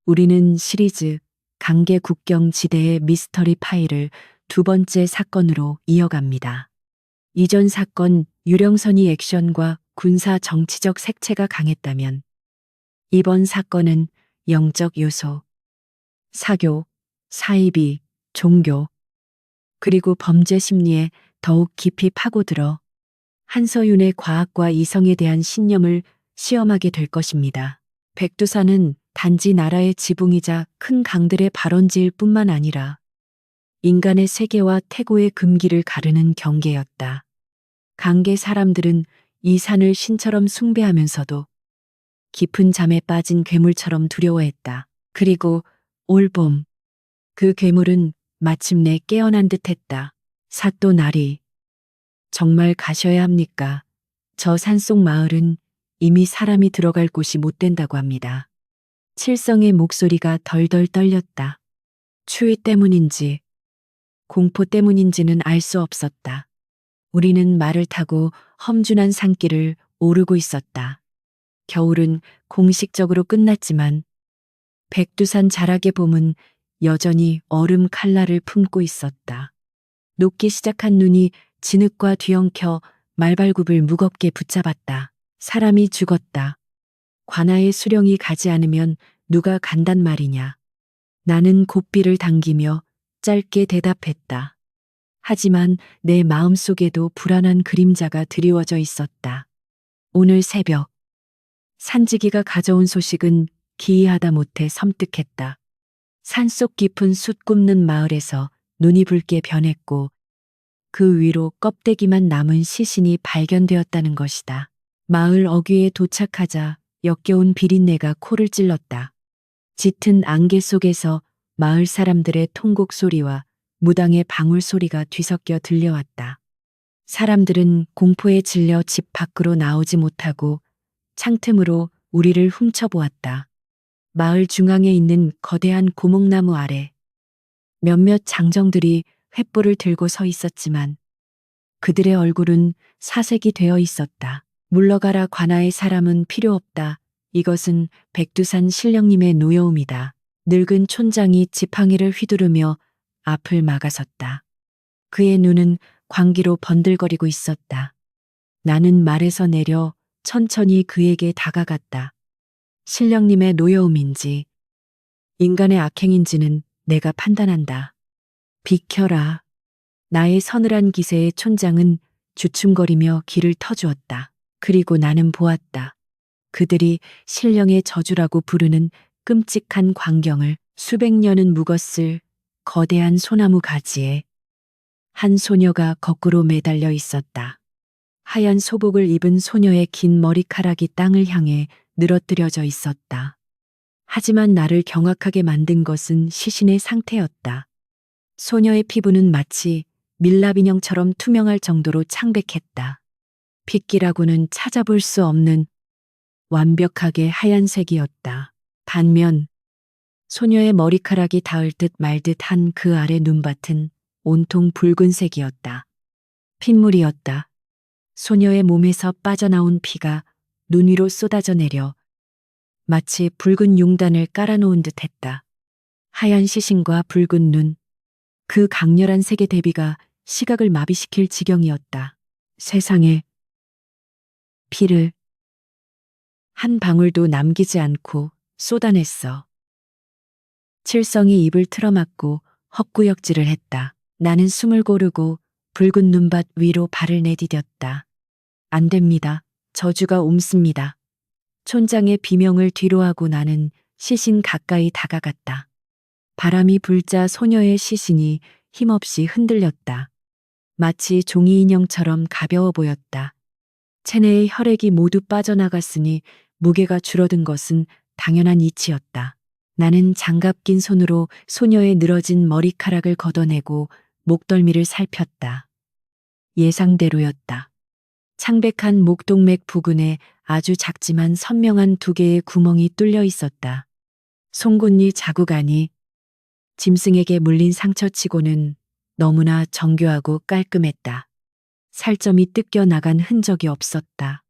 우리는 시리즈 강계 국경 지대의 미스터리 파일을 두 번째 사건으로 이어갑니다. 이전 사건 유령선이 액션과 군사 정치적 색채가 강했다면 이번 사건은 영적 요소, 사교, 사이비, 종교, 그리고 범죄 심리에 더욱 깊이 파고들어 한서윤의 과학과 이성에 대한 신념을 시험하게 될 것입니다. 백두산은 단지 나라의 지붕이자 큰 강들의 발원지일 뿐만 아니라 인간의 세계와 태고의 금기를 가르는 경계였다. 강계 사람들은 이 산을 신처럼 숭배하면서도 깊은 잠에 빠진 괴물처럼 두려워했다. 그리고 올 봄, 그 괴물은 마침내 깨어난 듯했다. 사또 나리, 정말 가셔야 합니까? 저 산속 마을은 이미 사람이 들어갈 곳이 못 된다고 합니다. 칠성의 목소리가 덜덜 떨렸다. 추위 때문인지 공포 때문인지는 알 수 없었다. 우리는 말을 타고 험준한 산길을 오르고 있었다. 겨울은 공식적으로 끝났지만 백두산 자락의 봄은 여전히 얼음 칼날을 품고 있었다. 녹기 시작한 눈이 진흙과 뒤엉켜 말발굽을 무겁게 붙잡았다. 사람이 죽었다. 관아의 수령이 가지 않으면 누가 간단 말이냐. 나는 고삐를 당기며 짧게 대답했다. 하지만 내 마음속에도 불안한 그림자가 드리워져 있었다. 오늘 새벽, 산지기가 가져온 소식은 기이하다 못해 섬뜩했다. 산속 깊은 숯 굽는 마을에서 눈이 붉게 변했고 그 위로 껍데기만 남은 시신이 발견되었다는 것이다. 마을 어귀에 도착하자 역겨운 비린내가 코를 찔렀다. 짙은 안개 속에서 마을 사람들의 통곡 소리와 무당의 방울 소리가 뒤섞여 들려왔다. 사람들은 공포에 질려 집 밖으로 나오지 못하고 창틈으로 우리를 훔쳐보았다. 마을 중앙에 있는 거대한 고목나무 아래 몇몇 장정들이 횃불을 들고 서 있었지만 그들의 얼굴은 사색이 되어 있었다. 물러가라 관아의 사람은 필요 없다. 이것은 백두산 신령님의 노여움이다. 늙은 촌장이 지팡이를 휘두르며 앞을 막아섰다. 그의 눈은 광기로 번들거리고 있었다. 나는 말에서 내려 천천히 그에게 다가갔다. 신령님의 노여움인지 인간의 악행인지는 내가 판단한다. 비켜라. 나의 서늘한 기세에 촌장은 주춤거리며 길을 터주었다. 그리고 나는 보았다. 그들이 신령의 저주라고 부르는 끔찍한 광경을 수백 년은 묵었을 거대한 소나무 가지에 한 소녀가 거꾸로 매달려 있었다. 하얀 소복을 입은 소녀의 긴 머리카락이 땅을 향해 늘어뜨려져 있었다. 하지만 나를 경악하게 만든 것은 시신의 상태였다. 소녀의 피부는 마치 밀랍 인형처럼 투명할 정도로 창백했다. 핏기라고는 찾아볼 수 없는 완벽하게 하얀색이었다. 반면 소녀의 머리카락이 닿을 듯 말 듯한 그 아래 눈밭은 온통 붉은색이었다. 핏물이었다. 소녀의 몸에서 빠져나온 피가 눈 위로 쏟아져 내려 마치 붉은 용단을 깔아놓은 듯 했다. 하얀 시신과 붉은 눈, 그 강렬한 색의 대비가 시각을 마비시킬 지경이었다. 세상에 피를 한 방울도 남기지 않고 쏟아냈어. 칠성이 입을 틀어막고 헛구역질을 했다. 나는 숨을 고르고 붉은 눈밭 위로 발을 내디뎠다. 안 됩니다. 저주가 옮습니다. 촌장의 비명을 뒤로하고 나는 시신 가까이 다가갔다. 바람이 불자 소녀의 시신이 힘없이 흔들렸다. 마치 종이 인형처럼 가벼워 보였다. 체내의 혈액이 모두 빠져나갔으니 무게가 줄어든 것은 당연한 이치였다. 나는 장갑 낀 손으로 소녀의 늘어진 머리카락을 걷어내고 목덜미를 살폈다. 예상대로였다. 창백한 목동맥 부근에 아주 작지만 선명한 두 개의 구멍이 뚫려 있었다. 송곳니 자국 아니 짐승에게 물린 상처치고는 너무나 정교하고 깔끔했다. 살점이 뜯겨 나간 흔적이 없었다.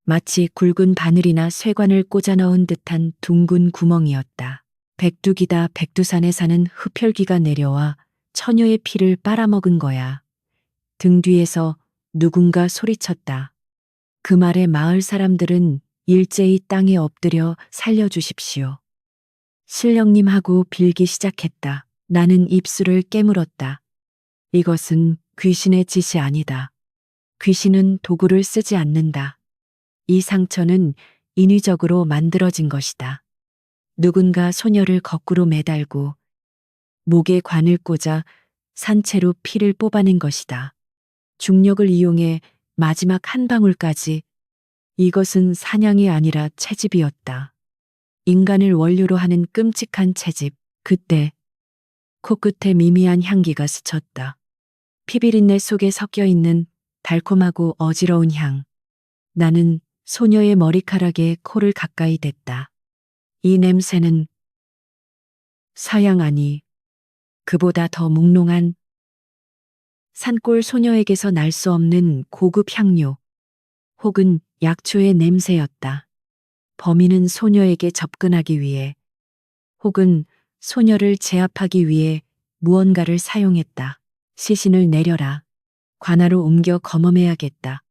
마치 굵은 바늘이나 쇠관을 꽂아 넣은 듯한 둥근 구멍이었다. 백두기다. 백두산에 사는 흡혈귀가 내려와 처녀의 피를 빨아먹은 거야. 등 뒤에서 누군가 소리쳤다. 그 말에 마을 사람들은 일제히 땅에 엎드려 살려주십시오. 신령님하고 빌기 시작했다. 나는 입술을 깨물었다. 이것은 귀신의 짓이 아니다. 귀신은 도구를 쓰지 않는다. 이 상처는 인위적으로 만들어진 것이다. 누군가 소녀를 거꾸로 매달고 목에 관을 꽂아 산채로 피를 뽑아낸 것이다. 중력을 이용해 마지막 한 방울까지. 이것은 사냥이 아니라 채집이었다. 인간을 원료로 하는 끔찍한 채집. 그때 코끝에 미미한 향기가 스쳤다. 피비린내 속에 섞여 있는 달콤하고 어지러운 향. 나는 소녀의 머리카락에 코를 가까이 댔다. 이 냄새는 사양 아니, 그보다 더 몽롱한 산골 소녀에게서 날 수 없는 고급 향료, 혹은 약초의 냄새였다. 범인은 소녀에게 접근하기 위해, 혹은 소녀를 제압하기 위해 무언가를 사용했다. 시신을 내려라. 관아로 옮겨 검험해야겠다.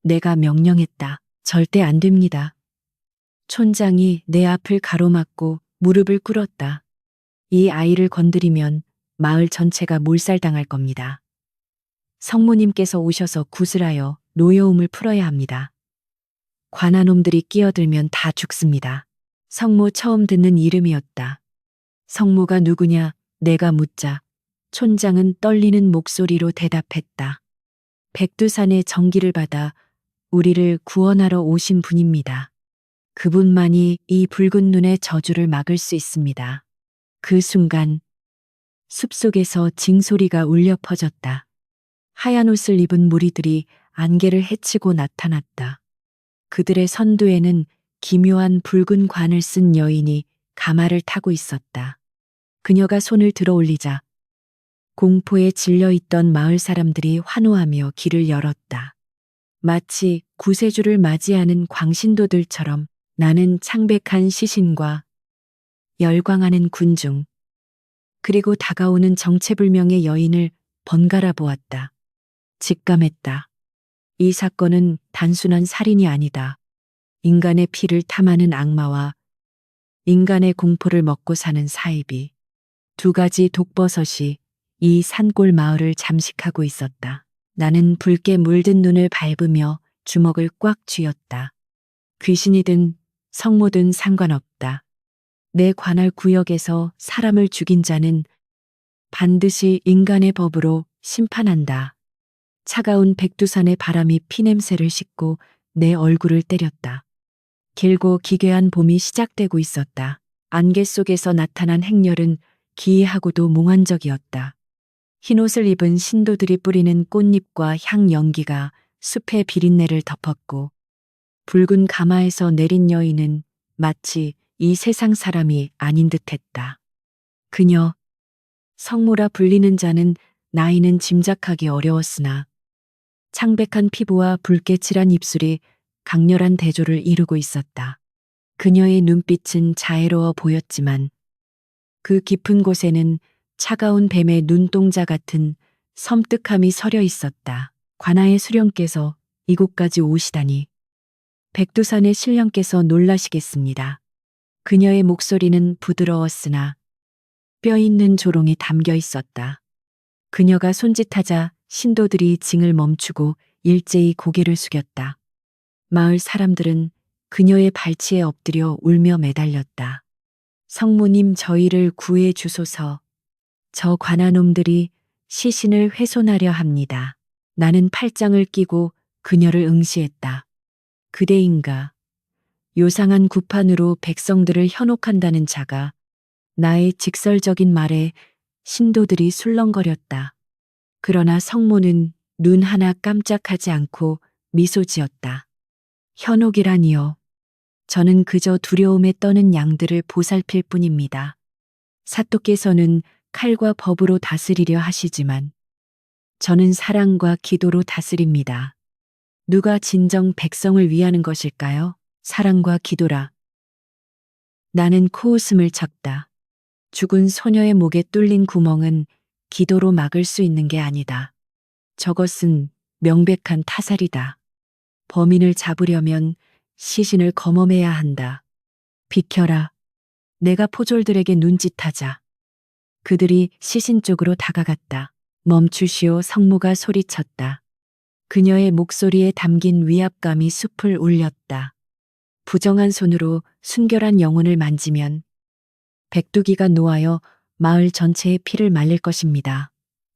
내가 명령했다. 절대 안 됩니다. 촌장이 내 앞을 가로막고 무릎을 꿇었다. 이 아이를 건드리면 마을 전체가 몰살당할 겁니다. 성모님께서 오셔서 구슬하여 노여움을 풀어야 합니다. 관아놈들이 끼어들면 다 죽습니다. 성모 처음 듣는 이름이었다. 성모가 누구냐? 내가 묻자 촌장은 떨리는 목소리로 대답했다. 백두산의 정기를 받아 우리를 구원하러 오신 분입니다. 그분만이 이 붉은 눈의 저주를 막을 수 있습니다. 그 순간 숲속에서 징소리가 울려 퍼졌다. 하얀 옷을 입은 무리들이 안개를 헤치고 나타났다. 그들의 선두에는 기묘한 붉은 관을 쓴 여인이 가마를 타고 있었다. 그녀가 손을 들어 올리자 공포에 질려 있던 마을 사람들이 환호하며 길을 열었다. 마치 구세주를 맞이하는 광신도들처럼. 나는 창백한 시신과 열광하는 군중, 그리고 다가오는 정체불명의 여인을 번갈아 보았다. 직감했다. 이 사건은 단순한 살인이 아니다. 인간의 피를 탐하는 악마와 인간의 공포를 먹고 사는 사이비. 두 가지 독버섯이 이 산골 마을을 잠식하고 있었다. 나는 붉게 물든 눈을 밟으며 주먹을 꽉 쥐었다. 귀신이든 성모든 상관없다. 내 관할 구역에서 사람을 죽인 자는 반드시 인간의 법으로 심판한다. 차가운 백두산의 바람이 피냄새를 싣고 내 얼굴을 때렸다. 길고 기괴한 봄이 시작되고 있었다. 안개 속에서 나타난 행렬은 기이하고도 몽환적이었다. 흰옷을 입은 신도들이 뿌리는 꽃잎과 향 연기가 숲의 비린내를 덮었고, 붉은 가마에서 내린 여인은 마치 이 세상 사람이 아닌 듯했다. 그녀, 성모라 불리는 자는 나이는 짐작하기 어려웠으나 창백한 피부와 붉게 칠한 입술이 강렬한 대조를 이루고 있었다. 그녀의 눈빛은 자애로워 보였지만 그 깊은 곳에는 차가운 뱀의 눈동자 같은 섬뜩함이 서려 있었다. 관아의 수령께서 이곳까지 오시다니. 백두산의 신령께서 놀라시겠습니다. 그녀의 목소리는 부드러웠으나 뼈 있는 조롱이 담겨 있었다. 그녀가 손짓하자 신도들이 징을 멈추고 일제히 고개를 숙였다. 마을 사람들은 그녀의 발치에 엎드려 울며 매달렸다. 성모님, 저희를 구해 주소서. 저 관아놈들이 시신을 훼손하려 합니다. 나는 팔짱을 끼고 그녀를 응시했다. 그대인가? 요상한 구판으로 백성들을 현혹한다는 자가. 나의 직설적인 말에 신도들이 술렁거렸다. 그러나 성모는 눈 하나 깜짝하지 않고 미소 지었다. 현혹이라니요. 저는 그저 두려움에 떠는 양들을 보살필 뿐입니다. 사또께서는 칼과 법으로 다스리려 하시지만 저는 사랑과 기도로 다스립니다. 누가 진정 백성을 위하는 것일까요? 사랑과 기도라. 나는 코웃음을 쳤다. 죽은 소녀의 목에 뚫린 구멍은 기도로 막을 수 있는 게 아니다. 저것은 명백한 타살이다. 범인을 잡으려면 시신을 검험해야 한다. 비켜라. 내가 포졸들에게 눈짓하자. 그들이 시신 쪽으로 다가갔다. 멈추시오, 성모가 소리쳤다. 그녀의 목소리에 담긴 위압감이 숲을 울렸다. 부정한 손으로 순결한 영혼을 만지면 백두기가 놓아여 마을 전체의 피를 말릴 것입니다.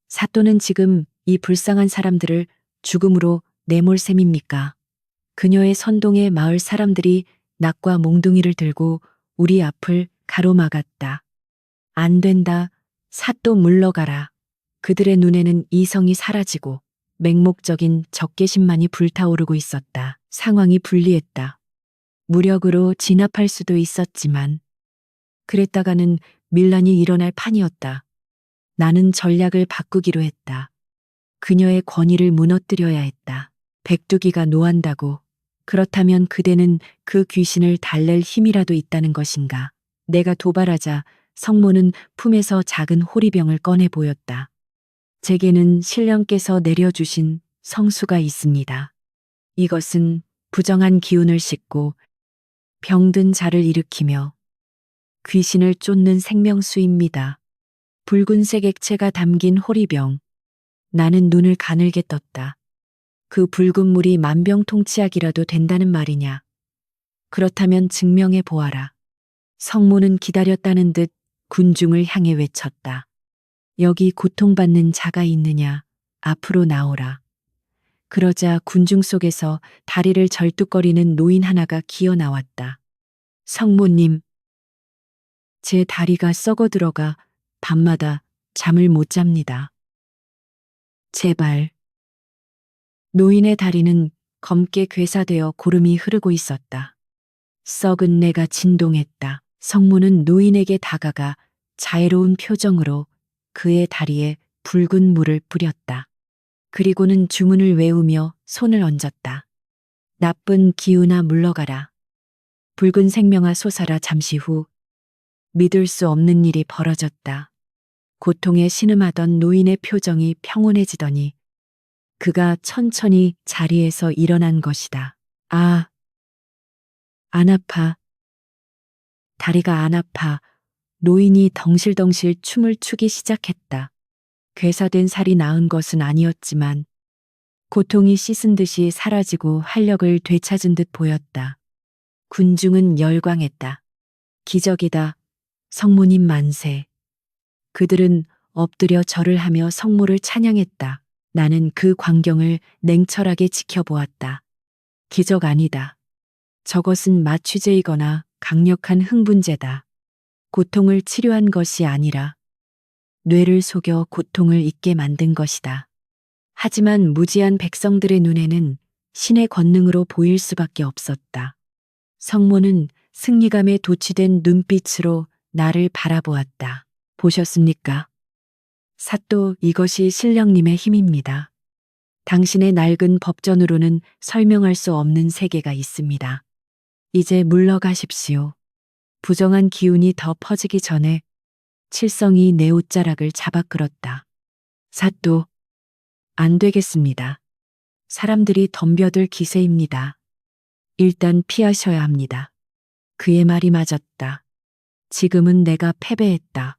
사또는 지금 이 불쌍한 사람들을 죽음으로 내몰 셈입니까? 그녀의 선동에 마을 사람들이 낙과 몽둥이를 들고 우리 앞을 가로막았다. 안 된다. 사또 물러가라. 그들의 눈에는 이성이 사라지고 맹목적인 적개심만이 불타오르고 있었다. 상황이 불리했다. 무력으로 진압할 수도 있었지만 그랬다가는 밀란이 일어날 판이었다. 나는 전략을 바꾸기로 했다. 그녀의 권위를 무너뜨려야 했다. 백두기가 노한다고. 그렇다면 그대는 그 귀신을 달랠 힘이라도 있다는 것인가. 내가 도발하자 성모는 품에서 작은 호리병을 꺼내 보였다. 제게는 신령께서 내려주신 성수가 있습니다. 이것은 부정한 기운을 싣고 병든 자를 일으키며 귀신을 쫓는 생명수입니다. 붉은색 액체가 담긴 호리병. 나는 눈을 가늘게 떴다. 그 붉은 물이 만병통치약이라도 된다는 말이냐. 그렇다면 증명해 보아라. 성모는 기다렸다는 듯 군중을 향해 외쳤다. 여기 고통받는 자가 있느냐. 앞으로 나오라. 그러자 군중 속에서 다리를 절뚝거리는 노인 하나가 기어 나왔다. 성모님. 제 다리가 썩어 들어가 밤마다 잠을 못 잡니다. 제발. 노인의 다리는 검게 괴사되어 고름이 흐르고 있었다. 썩은 내가 진동했다. 성모는 노인에게 다가가 자애로운 표정으로 그의 다리에 붉은 물을 뿌렸다. 그리고는 주문을 외우며 손을 얹었다. 나쁜 기운아 물러가라. 붉은 생명아 솟아라. 잠시 후 믿을 수 없는 일이 벌어졌다. 고통에 신음하던 노인의 표정이 평온해지더니 그가 천천히 자리에서 일어난 것이다. 아, 안 아파. 다리가 안 아파. 노인이 덩실덩실 춤을 추기 시작했다. 괴사된 살이 나은 것은 아니었지만 고통이 씻은 듯이 사라지고 활력을 되찾은 듯 보였다. 군중은 열광했다. 기적이다. 성모님 만세. 그들은 엎드려 절을 하며 성모를 찬양했다. 나는 그 광경을 냉철하게 지켜보았다. 기적 아니다. 저것은 마취제이거나 강력한 흥분제다. 고통을 치료한 것이 아니라 뇌를 속여 고통을 잊게 만든 것이다. 하지만 무지한 백성들의 눈에는 신의 권능으로 보일 수밖에 없었다. 성모는 승리감에 도취된 눈빛으로 나를 바라보았다. 보셨습니까? 사또, 이것이 신령님의 힘입니다. 당신의 낡은 법전으로는 설명할 수 없는 세계가 있습니다. 이제 물러가십시오. 부정한 기운이 더 퍼지기 전에 칠성이 내 옷자락을 잡아 끌었다. 사또, 안 되겠습니다. 사람들이 덤벼들 기세입니다. 일단 피하셔야 합니다. 그의 말이 맞았다. 지금은 내가 패배했다.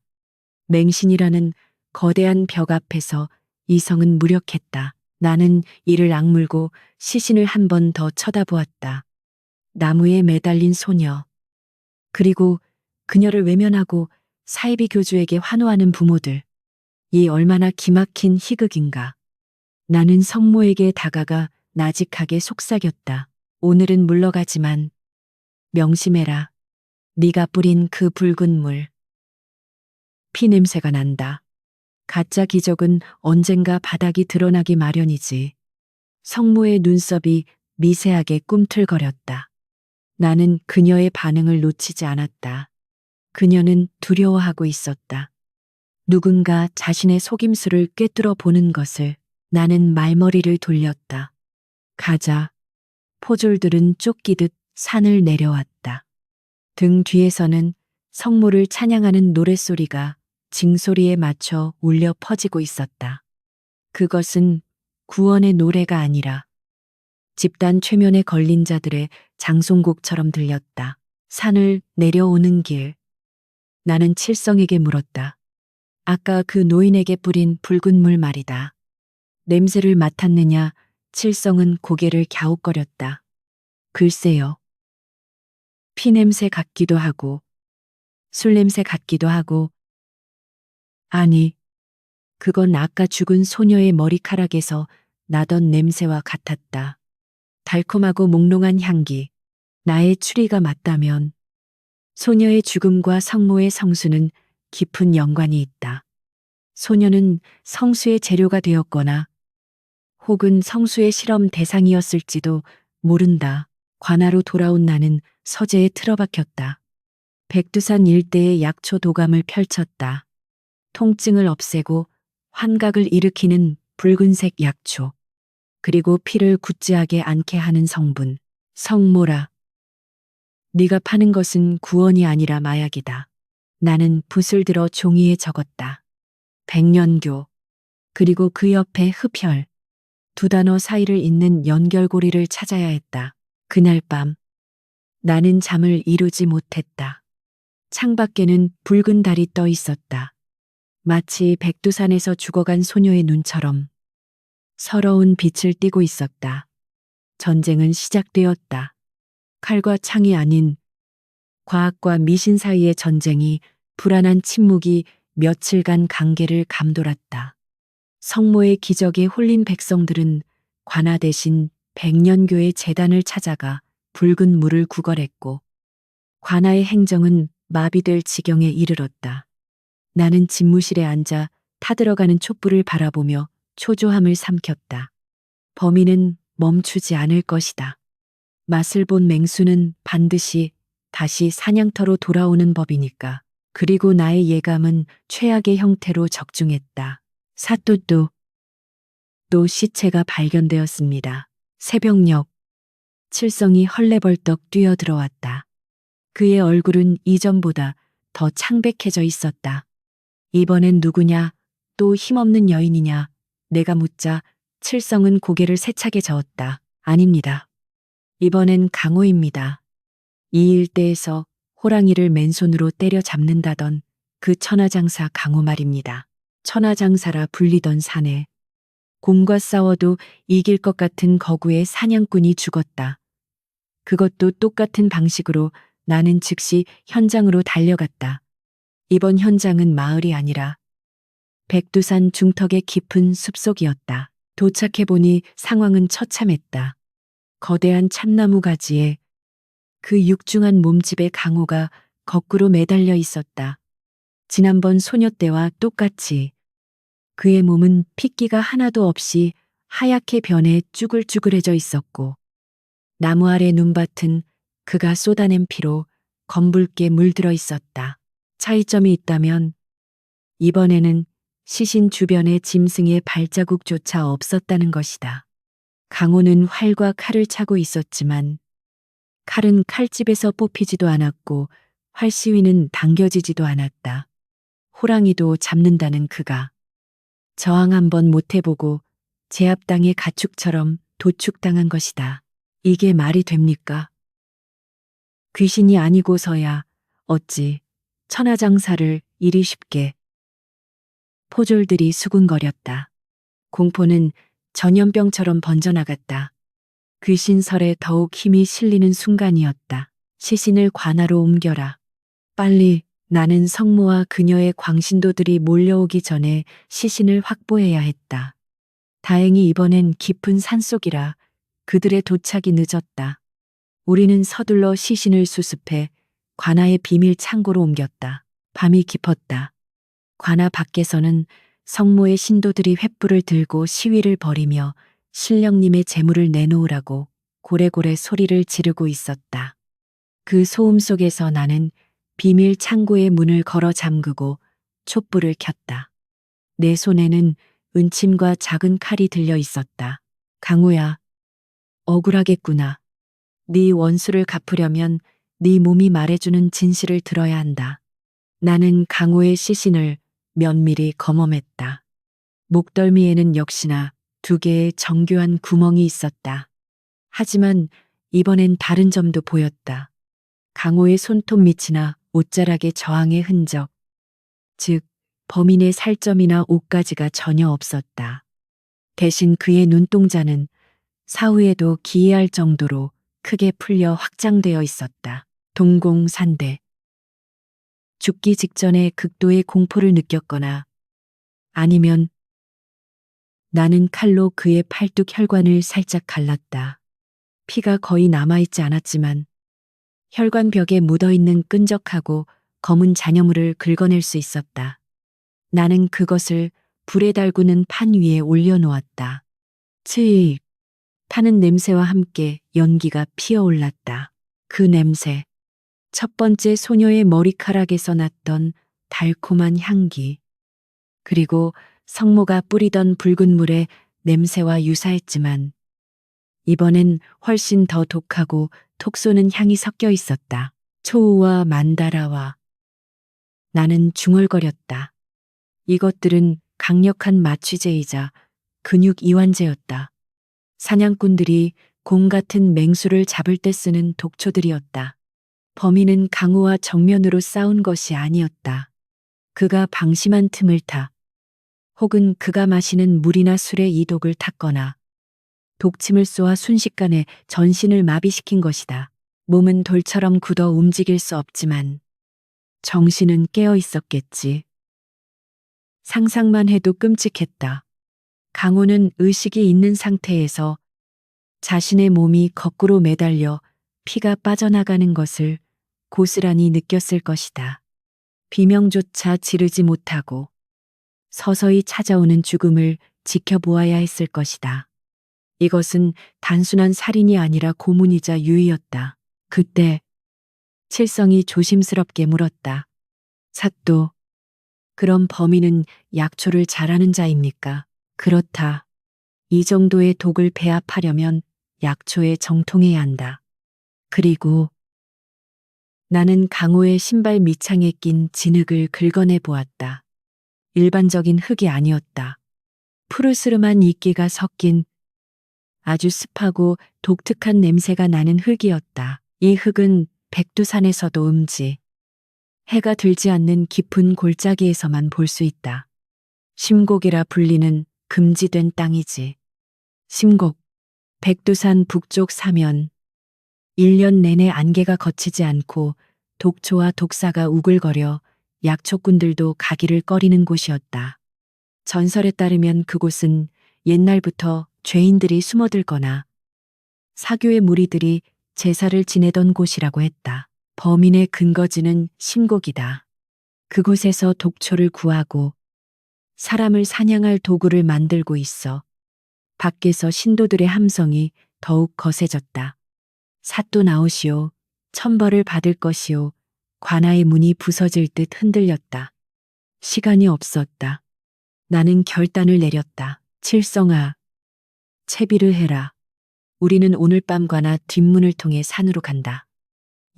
맹신이라는 거대한 벽 앞에서 이성은 무력했다. 나는 이를 악물고 시신을 한 번 더 쳐다보았다. 나무에 매달린 소녀. 그리고 그녀를 외면하고 사이비 교주에게 환호하는 부모들. 이 얼마나 기막힌 희극인가. 나는 성모에게 다가가 나직하게 속삭였다. 오늘은 물러가지만 명심해라. 네가 뿌린 그 붉은 물. 피 냄새가 난다. 가짜 기적은 언젠가 바닥이 드러나기 마련이지. 성모의 눈썹이 미세하게 꿈틀거렸다. 나는 그녀의 반응을 놓치지 않았다. 그녀는 두려워하고 있었다. 누군가 자신의 속임수를 꿰뚫어 보는 것을. 나는 말머리를 돌렸다. 가자. 포졸들은 쫓기듯 산을 내려왔다. 등 뒤에서는 성모를 찬양하는 노랫소리가 징소리에 맞춰 울려 퍼지고 있었다. 그것은 구원의 노래가 아니라 집단 최면에 걸린 자들의 장송곡처럼 들렸다. 산을 내려오는 길. 나는 칠성에게 물었다. 아까 그 노인에게 뿌린 붉은 물 말이다. 냄새를 맡았느냐? 칠성은 고개를 갸웃거렸다. 글쎄요. 피냄새 같기도 하고, 술 냄새 같기도 하고, 아니, 그건 아까 죽은 소녀의 머리카락에서 나던 냄새와 같았다. 달콤하고 몽롱한 향기. 나의 추리가 맞다면 소녀의 죽음과 성모의 성수는 깊은 연관이 있다. 소녀는 성수의 재료가 되었거나 혹은 성수의 실험 대상이었을지도 모른다. 관아로 돌아온 나는 서재에 틀어박혔다. 백두산 일대의 약초 도감을 펼쳤다. 통증을 없애고 환각을 일으키는 붉은색 약초. 그리고 피를 굳지하게 않게 하는 성분. 성모라. 네가 파는 것은 구원이 아니라 마약이다. 나는 붓을 들어 종이에 적었다. 백년교. 그리고 그 옆에 흡혈. 두 단어 사이를 잇는 연결고리를 찾아야 했다. 그날 밤 나는 잠을 이루지 못했다. 창밖에는 붉은 달이 떠 있었다. 마치 백두산에서 죽어간 소녀의 눈처럼 서러운 빛을 띠고 있었다. 전쟁은 시작되었다. 칼과 창이 아닌 과학과 미신 사이의 전쟁이, 불안한 침묵이 며칠간 강계를 감돌았다. 성모의 기적에 홀린 백성들은 관아 대신 백년교의 제단을 찾아가 붉은 물을 구걸했고 관아의 행정은 마비될 지경에 이르렀다. 나는 집무실에 앉아 타들어가는 촛불을 바라보며 초조함을 삼켰다. 범인은 멈추지 않을 것이다. 맛을 본 맹수는 반드시 다시 사냥터로 돌아오는 법이니까. 그리고 나의 예감은 최악의 형태로 적중했다. 사또또 또 시체가 발견되었습니다. 새벽녘 칠성이 헐레벌떡 뛰어들어왔다. 그의 얼굴은 이전보다 더 창백해져 있었다. 이번엔 누구냐? 또 힘없는 여인이냐? 내가 묻자 칠성은 고개를 세차게 저었다. 아닙니다. 이번엔 강호입니다. 이 일대에서 호랑이를 맨손으로 때려잡는다던 그 천하장사 강호 말입니다. 천하장사라 불리던 사내. 곰과 싸워도 이길 것 같은 거구의 사냥꾼이 죽었다. 그것도 똑같은 방식으로 나는 즉시 현장으로 달려갔다. 이번 현장은 마을이 아니라 백두산 중턱의 깊은 숲속이었다. 도착해보니 상황은 처참했다. 거대한 참나무 가지에 그 육중한 몸집의 강호가 거꾸로 매달려 있었다. 지난번 소녀 때와 똑같이 그의 몸은 핏기가 하나도 없이 하얗게 변해 쭈글쭈글해져 있었고 나무 아래 눈밭은 그가 쏟아낸 피로 검붉게 물들어 있었다. 차이점이 있다면 이번에는 시신 주변에 짐승의 발자국조차 없었다는 것이다. 강호는 활과 칼을 차고 있었지만 칼은 칼집에서 뽑히지도 않았고 활시위는 당겨지지도 않았다. 호랑이도 잡는다는 그가 저항 한번 못 해보고 제압당의 가축처럼 도축당한 것이다. 이게 말이 됩니까? 귀신이 아니고서야 어찌 천하장사를 이리 쉽게. 포졸들이 수군거렸다. 공포는 전염병처럼 번져나갔다. 귀신설에 더욱 힘이 실리는 순간이었다. 시신을 관아로 옮겨라. 빨리. 나는 성모와 그녀의 광신도들이 몰려오기 전에 시신을 확보해야 했다. 다행히 이번엔 깊은 산속이라 그들의 도착이 늦었다. 우리는 서둘러 시신을 수습해 관아의 비밀 창고로 옮겼다. 밤이 깊었다. 관아 밖에서는 성모의 신도들이 횃불을 들고 시위를 벌이며 신령님의 재물을 내놓으라고 고래고래 소리를 지르고 있었다. 그 소음 속에서 나는 비밀 창고의 문을 걸어 잠그고 촛불을 켰다. 내 손에는 은침과 작은 칼이 들려 있었다. 강우야, 억울하겠구나. 네 원수를 갚으려면 네 몸이 말해주는 진실을 들어야 한다. 나는 강호의 시신을 면밀히 검험했다. 목덜미에는 역시나 2개의 정교한 구멍이 있었다. 하지만 이번엔 다른 점도 보였다. 강호의 손톱 밑이나 옷자락의 저항의 흔적, 즉 범인의 살점이나 옷가지가 전혀 없었다. 대신 그의 눈동자는 사후에도 기이할 정도로 크게 풀려 확장되어 있었다. 동공산대. 죽기 직전에 극도의 공포를 느꼈거나 아니면 나는 칼로 그의 팔뚝 혈관을 살짝 갈랐다. 피가 거의 남아있지 않았지만 혈관벽에 묻어있는 끈적하고 검은 잔여물을 긁어낼 수 있었다. 나는 그것을 불에 달구는 판 위에 올려놓았다. 츠익! 타는 냄새와 함께 연기가 피어올랐다. 그 냄새. 첫 번째 소녀의 머리카락에서 났던 달콤한 향기. 그리고 성모가 뿌리던 붉은 물의 냄새와 유사했지만 이번엔 훨씬 더 독하고 톡 쏘는 향이 섞여 있었다. 초우와 만다라와. 나는 중얼거렸다. 이것들은 강력한 마취제이자 근육 이완제였다. 사냥꾼들이 곰 같은 맹수를 잡을 때 쓰는 독초들이었다. 범인은 강호와 정면으로 싸운 것이 아니었다. 그가 방심한 틈을 타 혹은 그가 마시는 물이나 술에 이 독을 탔거나 독침을 쏘아 순식간에 전신을 마비시킨 것이다. 몸은 돌처럼 굳어 움직일 수 없지만 정신은 깨어 있었겠지. 상상만 해도 끔찍했다. 강호는 의식이 있는 상태에서 자신의 몸이 거꾸로 매달려 피가 빠져나가는 것을 고스란히 느꼈을 것이다. 비명조차 지르지 못하고 서서히 찾아오는 죽음을 지켜보아야 했을 것이다. 이것은 단순한 살인이 아니라 고문이자 유의였다. 그때 칠성이 조심스럽게 물었다. 사또, 그럼 범인은 약초를 잘하는 자입니까? 그렇다. 이 정도의 독을 배합하려면 약초에 정통해야 한다. 그리고 나는 강호의 신발 밑창에 낀 진흙을 긁어내 보았다. 일반적인 흙이 아니었다. 푸르스름한 이끼가 섞인 아주 습하고 독특한 냄새가 나는 흙이었다. 이 흙은 백두산에서도 해가 들지 않는 깊은 골짜기에서만 볼 수 있다. 심곡이라 불리는 금지된 땅이지. 심곡, 백두산 북쪽 사면. 1년 내내 안개가 거치지 않고 독초와 독사가 우글거려 약초꾼들도 가기를 꺼리는 곳이었다. 전설에 따르면 그곳은 옛날부터 죄인들이 숨어들거나 사교의 무리들이 제사를 지내던 곳이라고 했다. 범인의 근거지는 심곡이다. 그곳에서 독초를 구하고 사람을 사냥할 도구를 만들고 있어 밖에서 신도들의 함성이 더욱 거세졌다. 사또 나오시오. 천벌을 받을 것이오. 관아의 문이 부서질 듯 흔들렸다. 시간이 없었다. 나는 결단을 내렸다. 칠성아, 채비를 해라. 우리는 오늘 밤 관아 뒷문을 통해 산으로 간다.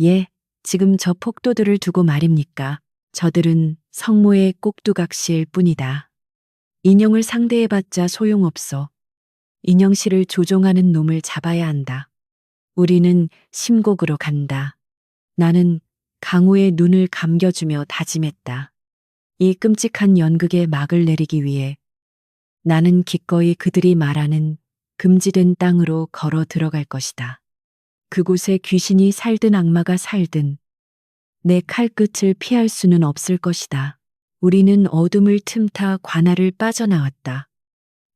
예, 지금 저 폭도들을 두고 말입니까? 저들은 성모의 꼭두각시일 뿐이다. 인형을 상대해봤자 소용없어. 인형실을 조종하는 놈을 잡아야 한다. 우리는 심곡으로 간다. 나는 강호의 눈을 감겨주며 다짐했다. 이 끔찍한 연극에 막을 내리기 위해 나는 기꺼이 그들이 말하는 금지된 땅으로 걸어 들어갈 것이다. 그곳에 귀신이 살든 악마가 살든 내 칼끝을 피할 수는 없을 것이다. 우리는 어둠을 틈타 관아를 빠져나왔다.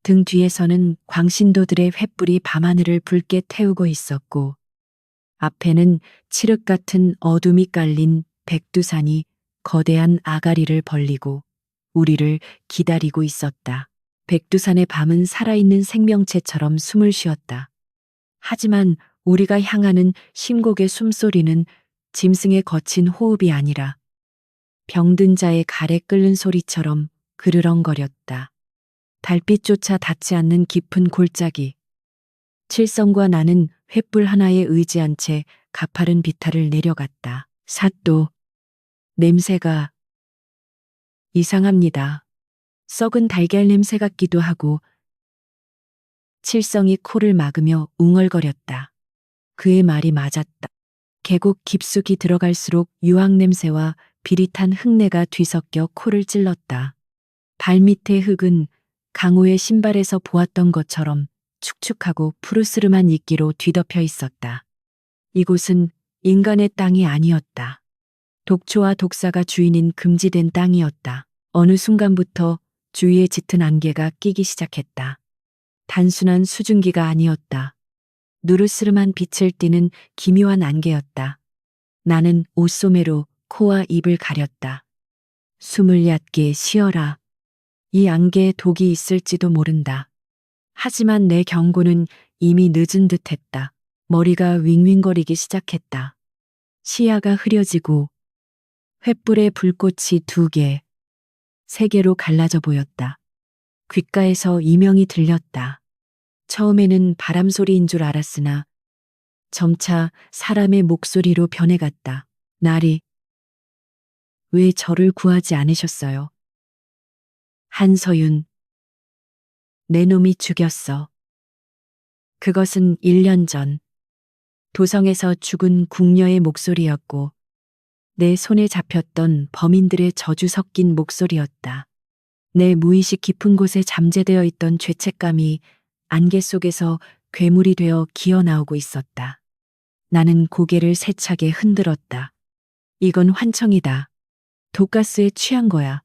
등 뒤에서는 광신도들의 횃불이 밤하늘을 붉게 태우고 있었고 앞에는 칠흑 같은 어둠이 깔린 백두산이 거대한 아가리를 벌리고 우리를 기다리고 있었다. 백두산의 밤은 살아있는 생명체처럼 숨을 쉬었다. 하지만 우리가 향하는 심곡의 숨소리는 짐승의 거친 호흡이 아니라 병든 자의 가래 끓는 소리처럼 그르렁거렸다. 달빛조차 닿지 않는 깊은 골짜기. 칠성과 나는 횃불 하나에 의지한 채 가파른 비탈을 내려갔다. 사또, 냄새가 이상합니다. 썩은 달걀 냄새 같기도 하고. 칠성이 코를 막으며 웅얼거렸다. 그의 말이 맞았다. 계곡 깊숙이 들어갈수록 유황 냄새와 비릿한 흙내가 뒤섞여 코를 찔렀다. 발밑의 흙은 강호의 신발에서 보았던 것처럼 축축하고 푸르스름한 이끼로 뒤덮여 있었다. 이곳은 인간의 땅이 아니었다. 독초와 독사가 주인인 금지된 땅이었다. 어느 순간부터 주위에 짙은 안개가 끼기 시작했다. 단순한 수증기가 아니었다. 누르스름한 빛을 띠는 기묘한 안개였다. 나는 옷소매로 코와 입을 가렸다. 숨을 얕게 쉬어라. 이 안개에 독이 있을지도 모른다. 하지만 내 경고는 이미 늦은 듯했다. 머리가 윙윙거리기 시작했다. 시야가 흐려지고 횃불의 불꽃이 2개, 3개로 갈라져 보였다. 귓가에서 이명이 들렸다. 처음에는 바람 소리인 줄 알았으나 점차 사람의 목소리로 변해갔다. 나리, 왜 저를 구하지 않으셨어요? 한서윤, 내 놈이 죽였어. 그것은 1년 전 도성에서 죽은 궁녀의 목소리였고 내 손에 잡혔던 범인들의 저주 섞인 목소리였다. 내 무의식 깊은 곳에 잠재되어 있던 죄책감이 안개 속에서 괴물이 되어 기어나오고 있었다. 나는 고개를 세차게 흔들었다. 이건 환청이다. 독가스에 취한 거야.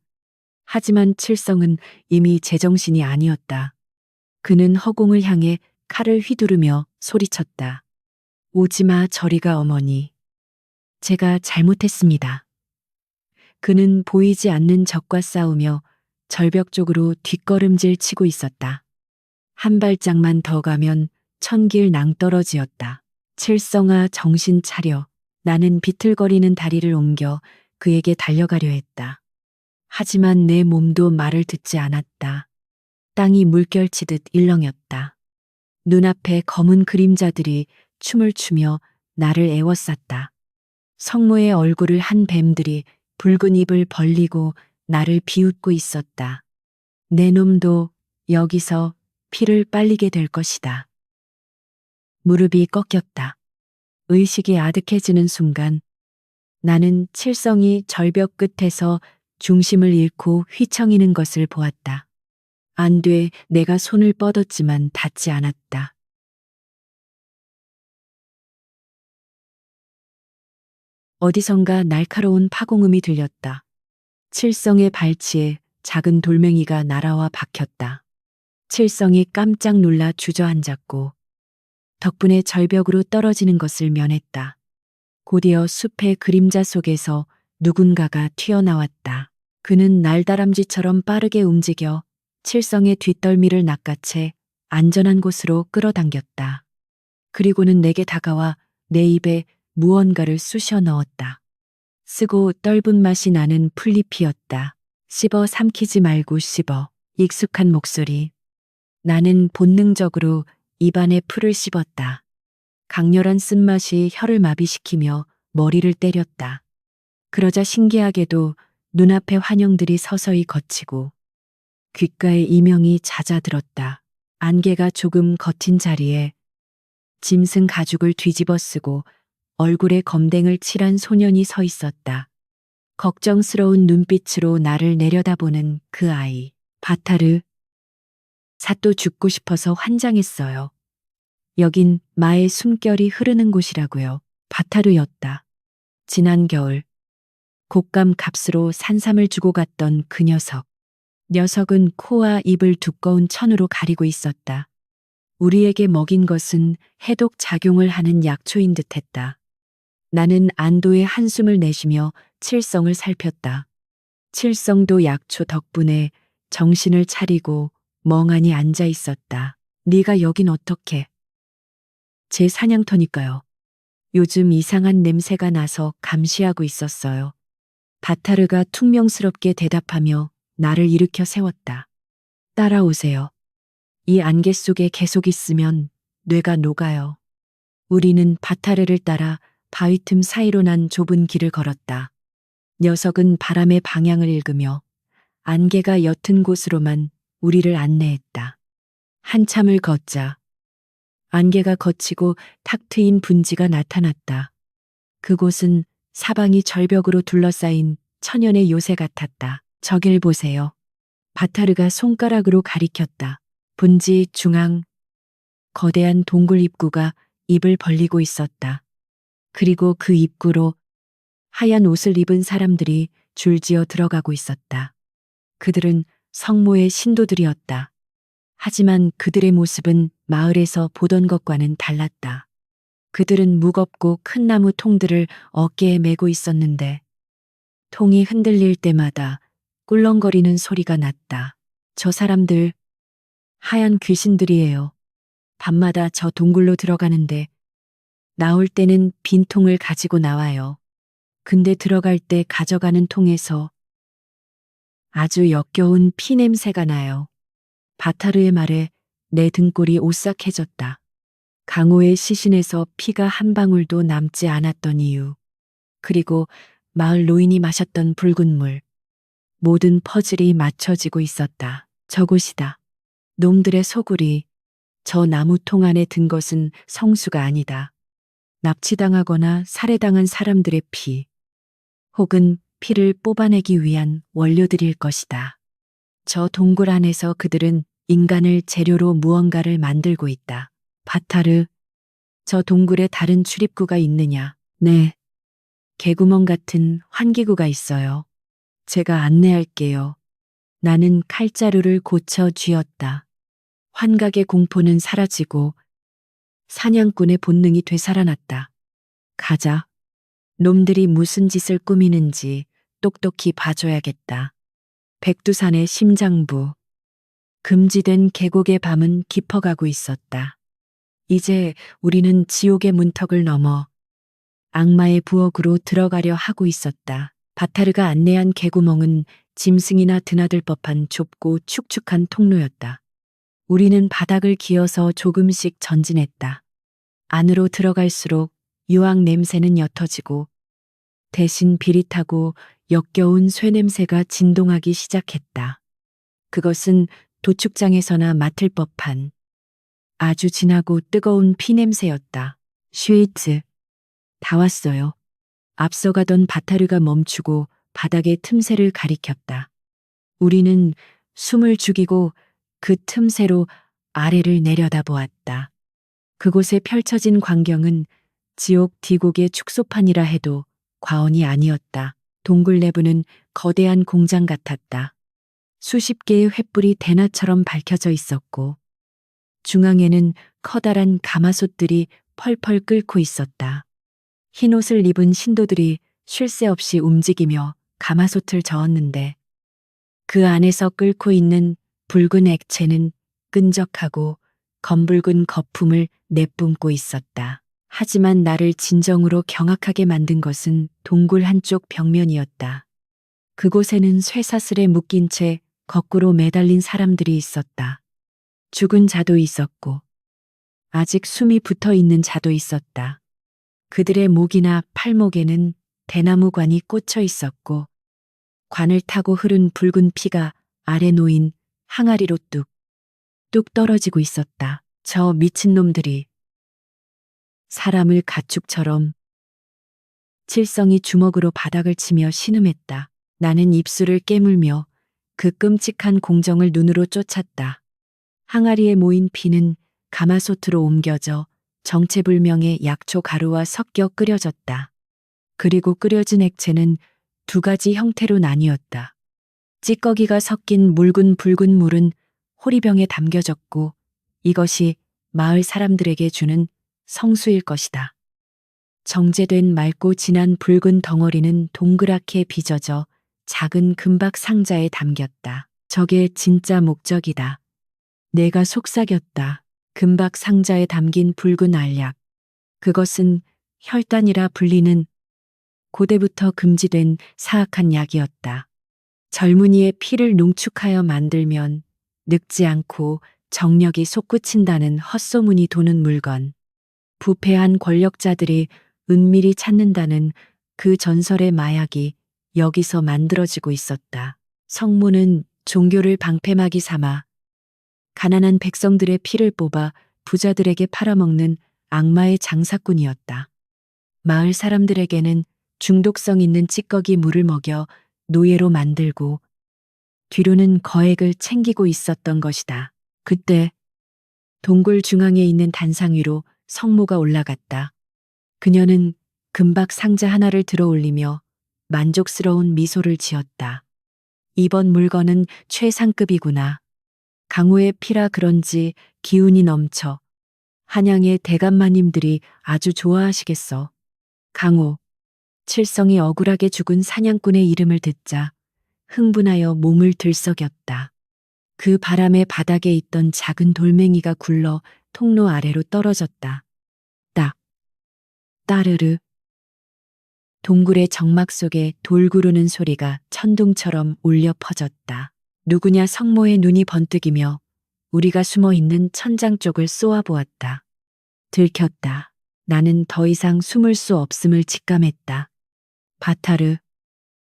하지만 칠성은 이미 제정신이 아니었다. 그는 허공을 향해 칼을 휘두르며 소리쳤다. 오지마 저리가 어머니. 제가 잘못했습니다. 그는 보이지 않는 적과 싸우며 절벽 쪽으로 뒷걸음질 치고 있었다. 한 발짝만 더 가면 천길 낭떠러지였다. 칠성아 정신 차려. 나는 비틀거리는 다리를 옮겨 그에게 달려가려 했다. 하지만 내 몸도 말을 듣지 않았다. 땅이 물결치듯 일렁였다. 눈앞에 검은 그림자들이 춤을 추며 나를 에워쌌다. 성모의 얼굴을 한 뱀들이 붉은 입을 벌리고 나를 비웃고 있었다. 내 놈도 여기서 피를 빨리게 될 것이다. 무릎이 꺾였다. 의식이 아득해지는 순간 나는 칠성이 절벽 끝에서 중심을 잃고 휘청이는 것을 보았다. 안 돼, 내가 손을 뻗었지만 닿지 않았다. 어디선가 날카로운 파공음이 들렸다. 칠성의 발치에 작은 돌멩이가 날아와 박혔다. 칠성이 깜짝 놀라 주저앉았고 덕분에 절벽으로 떨어지는 것을 면했다. 곧이어 숲의 그림자 속에서 누군가가 튀어나왔다. 그는 날다람쥐처럼 빠르게 움직여 칠성의 뒷덜미를 낚아채 안전한 곳으로 끌어당겼다. 그리고는 내게 다가와 내 입에 무언가를 쑤셔 넣었다. 쓰고 떫은 맛이 나는 풀잎이었다. 씹어 삼키지 말고 씹어. 익숙한 목소리. 나는 본능적으로 입안에 풀을 씹었다. 강렬한 쓴맛이 혀를 마비시키며 머리를 때렸다. 그러자 신기하게도 눈앞의 환영들이 서서히 걷히고 귓가에 이명이 잦아들었다. 안개가 조금 겉인 자리에 짐승 가죽을 뒤집어 쓰고 얼굴에 검댕을 칠한 소년이 서 있었다. 걱정스러운 눈빛으로 나를 내려다보는 그 아이. 바타르. 사또 죽고 싶어서 환장했어요. 여긴 마의 숨결이 흐르는 곳이라고요. 바타르였다. 지난 겨울 곶감 값으로 산삼을 주고 갔던 그 녀석. 녀석은 코와 입을 두꺼운 천으로 가리고 있었다. 우리에게 먹인 것은 해독 작용을 하는 약초인 듯했다. 나는 안도의 한숨을 내쉬며 칠성을 살폈다. 칠성도 약초 덕분에 정신을 차리고 멍하니 앉아 있었다. 네가 여긴 어떻게? 제 사냥터니까요. 요즘 이상한 냄새가 나서 감시하고 있었어요. 바타르가 퉁명스럽게 대답하며 나를 일으켜 세웠다. 따라오세요. 이 안개 속에 계속 있으면 뇌가 녹아요. 우리는 바타르를 따라 바위 틈 사이로 난 좁은 길을 걸었다. 녀석은 바람의 방향을 읽으며 안개가 옅은 곳으로만 우리를 안내했다. 한참을 걷자 안개가 걷히고 탁 트인 분지가 나타났다. 그곳은 사방이 절벽으로 둘러싸인 천연의 요새 같았다. 저길 보세요. 바타르가 손가락으로 가리켰다. 분지 중앙 거대한 동굴 입구가 입을 벌리고 있었다. 그리고 그 입구로 하얀 옷을 입은 사람들이 줄지어 들어가고 있었다. 그들은 성모의 신도들이었다. 하지만 그들의 모습은 마을에서 보던 것과는 달랐다. 그들은 무겁고 큰 나무 통들을 어깨에 메고 있었는데 통이 흔들릴 때마다 꿀렁거리는 소리가 났다. 저 사람들 하얀 귀신들이에요. 밤마다 저 동굴로 들어가는데 나올 때는 빈 통을 가지고 나와요. 근데 들어갈 때 가져가는 통에서 아주 역겨운 피 냄새가 나요. 바타르의 말에 내 등골이 오싹해졌다. 강호의 시신에서 피가 한 방울도 남지 않았던 이유. 그리고 마을 노인이 마셨던 붉은 물. 모든 퍼즐이 맞춰지고 있었다. 저곳이다. 놈들의 소굴이 저 나무통 안에 든 것은 성수가 아니다. 납치당하거나 살해당한 사람들의 피, 혹은 피를 뽑아내기 위한 원료들일 것이다. 저 동굴 안에서 그들은 인간을 재료로 무언가를 만들고 있다. 바타르, 저 동굴에 다른 출입구가 있느냐? 네. 개구멍 같은 환기구가 있어요. 제가 안내할게요. 나는 칼자루를 고쳐 쥐었다. 환각의 공포는 사라지고 사냥꾼의 본능이 되살아났다. 가자. 놈들이 무슨 짓을 꾸미는지 똑똑히 봐줘야겠다. 백두산의 심장부. 금지된 계곡의 밤은 깊어가고 있었다. 이제 우리는 지옥의 문턱을 넘어 악마의 부엌으로 들어가려 하고 있었다. 바타르가 안내한 개구멍은 짐승이나 드나들 법한 좁고 축축한 통로였다. 우리는 바닥을 기어서 조금씩 전진했다. 안으로 들어갈수록 유황 냄새는 옅어지고 대신 비릿하고 역겨운 쇠냄새가 진동하기 시작했다. 그것은 도축장에서나 맡을 법한 아주 진하고 뜨거운 피냄새였다. 슈이츠. 다 왔어요. 앞서가던 바타르가 멈추고 바닥의 틈새를 가리켰다. 우리는 숨을 죽이고 그 틈새로 아래를 내려다보았다. 그곳에 펼쳐진 광경은 지옥 디곡의 축소판이라 해도 과언이 아니었다. 동굴 내부는 거대한 공장 같았다. 수십 개의 횃불이 대낮처럼 밝혀져 있었고 중앙에는 커다란 가마솥들이 펄펄 끓고 있었다. 흰 옷을 입은 신도들이 쉴 새 없이 움직이며 가마솥을 저었는데 그 안에서 끓고 있는 붉은 액체는 끈적하고 검붉은 거품을 내뿜고 있었다. 하지만 나를 진정으로 경악하게 만든 것은 동굴 한쪽 벽면이었다. 그곳에는 쇠사슬에 묶인 채 거꾸로 매달린 사람들이 있었다. 죽은 자도 있었고 아직 숨이 붙어 있는 자도 있었다. 그들의 목이나 팔목에는 대나무관이 꽂혀 있었고 관을 타고 흐른 붉은 피가 아래 놓인 항아리로 뚝뚝 떨어지고 있었다. 저 미친놈들이 사람을 가축처럼 칠성이 주먹으로 바닥을 치며 신음했다. 나는 입술을 깨물며 그 끔찍한 공정을 눈으로 쫓았다. 항아리에 모인 피는 가마솥으로 옮겨져 정체불명의 약초 가루와 섞여 끓여졌다. 그리고 끓여진 액체는 두 가지 형태로 나뉘었다. 찌꺼기가 섞인 묽은 붉은 물은 호리병에 담겨졌고 이것이 마을 사람들에게 주는 성수일 것이다. 정제된 맑고 진한 붉은 덩어리는 동그랗게 빚어져 작은 금박 상자에 담겼다. 저게 진짜 목적이다. 내가 속삭였다. 금박 상자에 담긴 붉은 알약. 그것은 혈단이라 불리는 고대부터 금지된 사악한 약이었다. 젊은이의 피를 농축하여 만들면 늙지 않고 정력이 솟구친다는 헛소문이 도는 물건. 부패한 권력자들이 은밀히 찾는다는 그 전설의 마약이 여기서 만들어지고 있었다. 성모는 종교를 방패막이 삼아 가난한 백성들의 피를 뽑아 부자들에게 팔아먹는 악마의 장사꾼이었다. 마을 사람들에게는 중독성 있는 찌꺼기 물을 먹여 노예로 만들고 뒤로는 거액을 챙기고 있었던 것이다. 그때 동굴 중앙에 있는 단상 위로 성모가 올라갔다. 그녀는 금박 상자 하나를 들어 올리며 만족스러운 미소를 지었다. 이번 물건은 최상급이구나. 강호의 피라 그런지 기운이 넘쳐. 한양의 대감마님들이 아주 좋아하시겠어. 강호. 칠성이 억울하게 죽은 사냥꾼의 이름을 듣자 흥분하여 몸을 들썩였다. 그 바람에 바닥에 있던 작은 돌멩이가 굴러 통로 아래로 떨어졌다. 딱. 따르르. 동굴의 정막 속에 돌 구르는 소리가 천둥처럼 울려 퍼졌다. 누구냐 성모의 눈이 번뜩이며 우리가 숨어 있는 천장 쪽을 쏘아보았다. 들켰다. 나는 더 이상 숨을 수 없음을 직감했다. 바타르,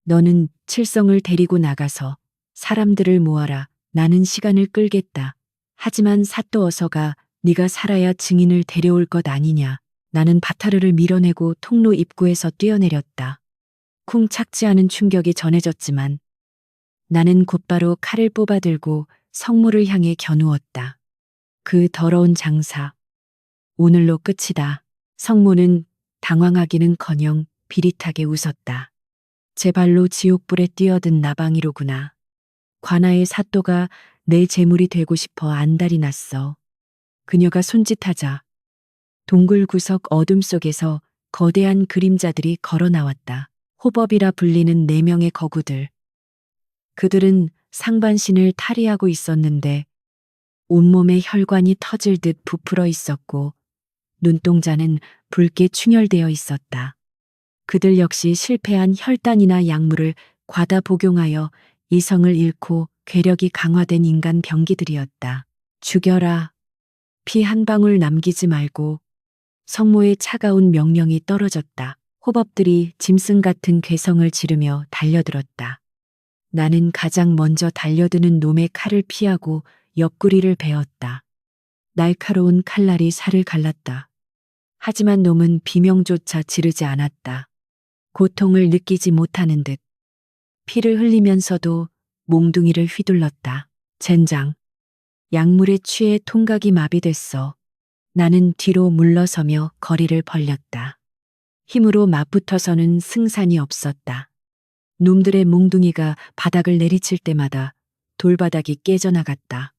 너는 칠성을 데리고 나가서 사람들을 모아라. 나는 시간을 끌겠다. 하지만 사또 어서가 네가 살아야 증인을 데려올 것 아니냐. 나는 바타르를 밀어내고 통로 입구에서 뛰어내렸다. 쿵 착지 않은 충격이 전해졌지만 나는 곧바로 칼을 뽑아들고 성모를 향해 겨누었다. 그 더러운 장사. 오늘로 끝이다. 성모는 당황하기는커녕 비릿하게 웃었다. 제 발로 지옥불에 뛰어든 나방이로구나. 관아의 사또가 내 재물이 되고 싶어 안달이 났어. 그녀가 손짓하자 동굴 구석 어둠 속에서 거대한 그림자들이 걸어 나왔다. 호법이라 불리는 4명의 거구들. 그들은 상반신을 탈의하고 있었는데 온몸에 혈관이 터질 듯 부풀어 있었고 눈동자는 붉게 충혈되어 있었다. 그들 역시 실패한 혈단이나 약물을 과다 복용하여 이성을 잃고 괴력이 강화된 인간 병기들이었다. 죽여라. 피 한 방울 남기지 말고. 성모의 차가운 명령이 떨어졌다. 호법들이 짐승 같은 괴성을 지르며 달려들었다. 나는 가장 먼저 달려드는 놈의 칼을 피하고 옆구리를 베었다. 날카로운 칼날이 살을 갈랐다. 하지만 놈은 비명조차 지르지 않았다. 고통을 느끼지 못하는 듯 피를 흘리면서도 몽둥이를 휘둘렀다. 젠장. 약물에 취해 통각이 마비됐어. 나는 뒤로 물러서며 거리를 벌렸다. 힘으로 맞붙어서는 승산이 없었다. 놈들의 몽둥이가 바닥을 내리칠 때마다 돌바닥이 깨져나갔다.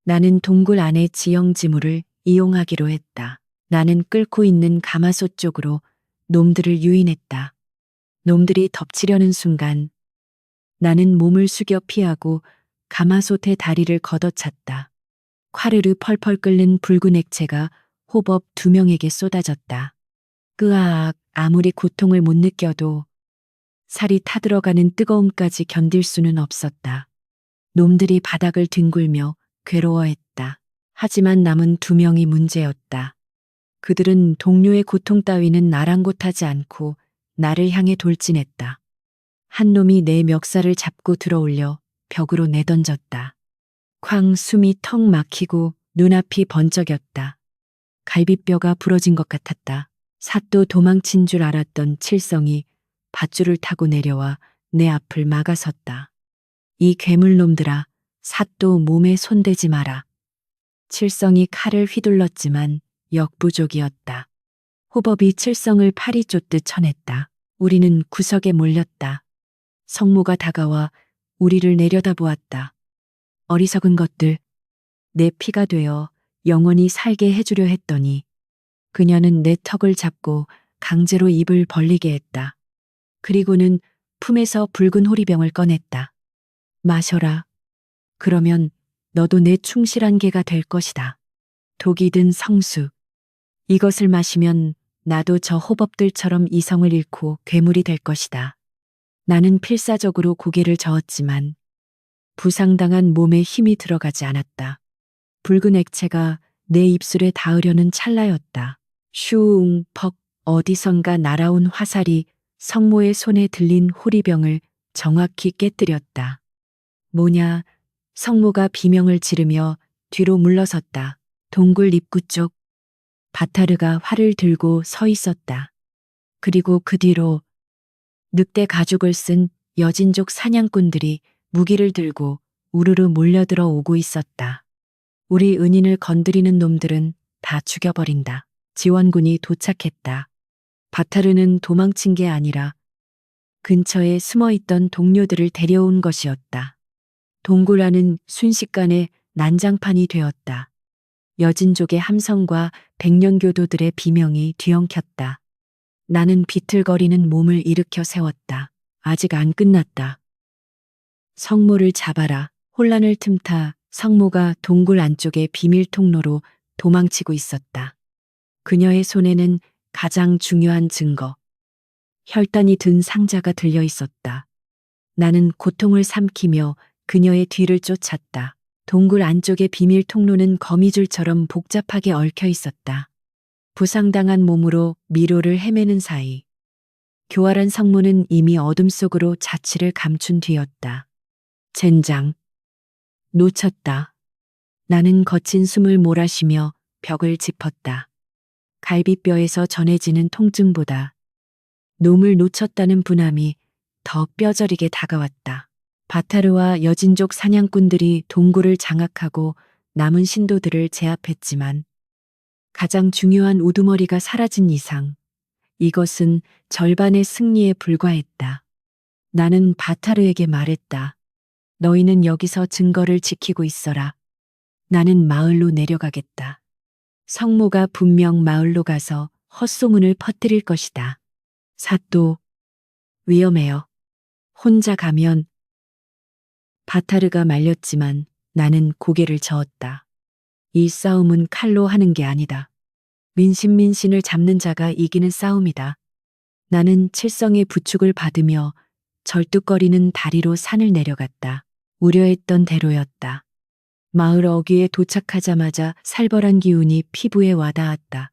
나는 동굴 안의 지형지물을 이용하기로 했다. 나는 끓고 있는 가마솥 쪽으로 놈들을 유인했다. 놈들이 덮치려는 순간 나는 몸을 숙여 피하고 가마솥의 다리를 걷어찼다. 화르르 펄펄 끓는 붉은 액체가 호법 2명에게 쏟아졌다. 끄아악. 아무리 고통을 못 느껴도 살이 타들어가는 뜨거움까지 견딜 수는 없었다. 놈들이 바닥을 뒹굴며 괴로워했다. 하지만 남은 2명이 문제였다. 그들은 동료의 고통 따위는 아랑곳하지 않고 나를 향해 돌진했다. 한 놈이 내 멱살을 잡고 들어올려 벽으로 내던졌다. 쾅. 숨이 턱 막히고 눈앞이 번쩍였다. 갈비뼈가 부러진 것 같았다. 사또 도망친 줄 알았던 칠성이 밧줄을 타고 내려와 내 앞을 막아섰다. 이 괴물놈들아, 사또 몸에 손대지 마라. 칠성이 칼을 휘둘렀지만 역부족이었다. 호법이 칠성을 팔이 쫓듯 쳐냈다. 우리는 구석에 몰렸다. 성모가 다가와 우리를 내려다보았다. 어리석은 것들, 내 피가 되어 영원히 살게 해주려 했더니 그녀는 내 턱을 잡고 강제로 입을 벌리게 했다. 그리고는 품에서 붉은 호리병을 꺼냈다. 마셔라. 그러면 너도 내 충실한 개가 될 것이다. 독이 든 성수. 이것을 마시면 나도 저 호법들처럼 이성을 잃고 괴물이 될 것이다. 나는 필사적으로 고개를 저었지만 부상당한 몸에 힘이 들어가지 않았다. 붉은 액체가 내 입술에 닿으려는 찰나였다. 슈웅 퍽. 어디선가 날아온 화살이 성모의 손에 들린 호리병을 정확히 깨뜨렸다. 뭐냐? 성모가 비명을 지르며 뒤로 물러섰다. 동굴 입구 쪽 바타르가 활을 들고 서 있었다. 그리고 그 뒤로 늑대 가죽을 쓴 여진족 사냥꾼들이 무기를 들고 우르르 몰려들어 오고 있었다. 우리 은인을 건드리는 놈들은 다 죽여버린다. 지원군이 도착했다. 바타르는 도망친 게 아니라 근처에 숨어 있던 동료들을 데려온 것이었다. 동굴 안은 순식간에 난장판이 되었다. 여진족의 함성과 백년교도들의 비명이 뒤엉켰다. 나는 비틀거리는 몸을 일으켜 세웠다. 아직 안 끝났다. 성모를 잡아라. 혼란을 틈타 성모가 동굴 안쪽의 비밀 통로로 도망치고 있었다. 그녀의 손에는 가장 중요한 증거, 혈단이 든 상자가 들려 있었다. 나는 고통을 삼키며 그녀의 뒤를 쫓았다. 동굴 안쪽의 비밀 통로는 거미줄처럼 복잡하게 얽혀 있었다. 부상당한 몸으로 미로를 헤매는 사이 교활한 성모는 이미 어둠 속으로 자취를 감춘 뒤였다. 젠장. 놓쳤다. 나는 거친 숨을 몰아쉬며 벽을 짚었다. 갈비뼈에서 전해지는 통증보다 놈을 놓쳤다는 분함이 더 뼈저리게 다가왔다. 바타르와 여진족 사냥꾼들이 동굴을 장악하고 남은 신도들을 제압했지만 가장 중요한 우두머리가 사라진 이상 이것은 절반의 승리에 불과했다. 나는 바타르에게 말했다. 너희는 여기서 증거를 지키고 있어라. 나는 마을로 내려가겠다. 성모가 분명 마을로 가서 헛소문을 퍼뜨릴 것이다. 사또, 위험해요. 혼자 가면. 바타르가 말렸지만 나는 고개를 저었다. 이 싸움은 칼로 하는 게 아니다. 민신민신을 잡는 자가 이기는 싸움이다. 나는 칠성의 부축을 받으며 절뚝거리는 다리로 산을 내려갔다. 우려했던 대로였다. 마을 어귀에 도착하자마자 살벌한 기운이 피부에 와닿았다.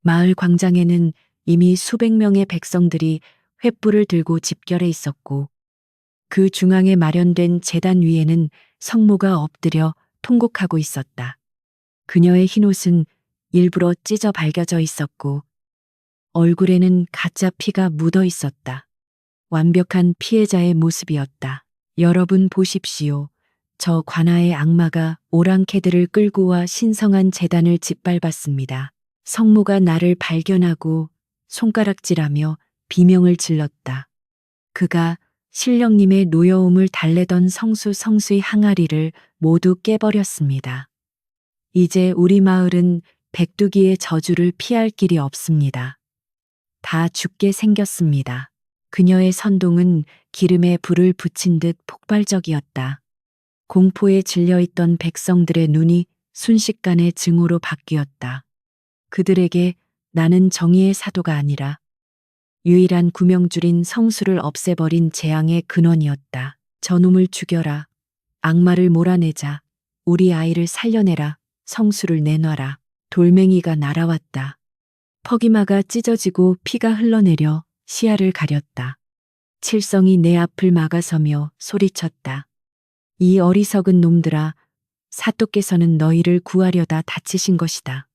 마을 광장에는 이미 수백 명의 백성들이 횃불을 들고 집결해 있었고 그 중앙에 마련된 제단 위에는 성모가 엎드려 통곡하고 있었다. 그녀의 흰옷은 일부러 찢어 밝혀져 있었고 얼굴에는 가짜 피가 묻어 있었다. 완벽한 피해자의 모습이었다. 여러분 보십시오. 저 관아의 악마가 오랑캐들을 끌고 와 신성한 제단을 짓밟았습니다. 성모가 나를 발견하고 손가락질하며 비명을 질렀다. 그가 신령님의 노여움을 달래던 성수의 항아리를 모두 깨버렸습니다. 이제 우리 마을은 백두기의 저주를 피할 길이 없습니다. 다 죽게 생겼습니다. 그녀의 선동은 기름에 불을 붙인 듯 폭발적이었다. 공포에 질려있던 백성들의 눈이 순식간에 증오로 바뀌었다. 그들에게 나는 정의의 사도가 아니라 유일한 구명줄인 성수를 없애버린 재앙의 근원이었다. 저놈을 죽여라. 악마를 몰아내자. 우리 아이를 살려내라. 성수를 내놔라. 돌멩이가 날아왔다. 퍼기마가 찢어지고 피가 흘러내려 시야를 가렸다. 칠성이 내 앞을 막아서며 소리쳤다. 이 어리석은 놈들아, 사또께서는 너희를 구하려다 다치신 것이다.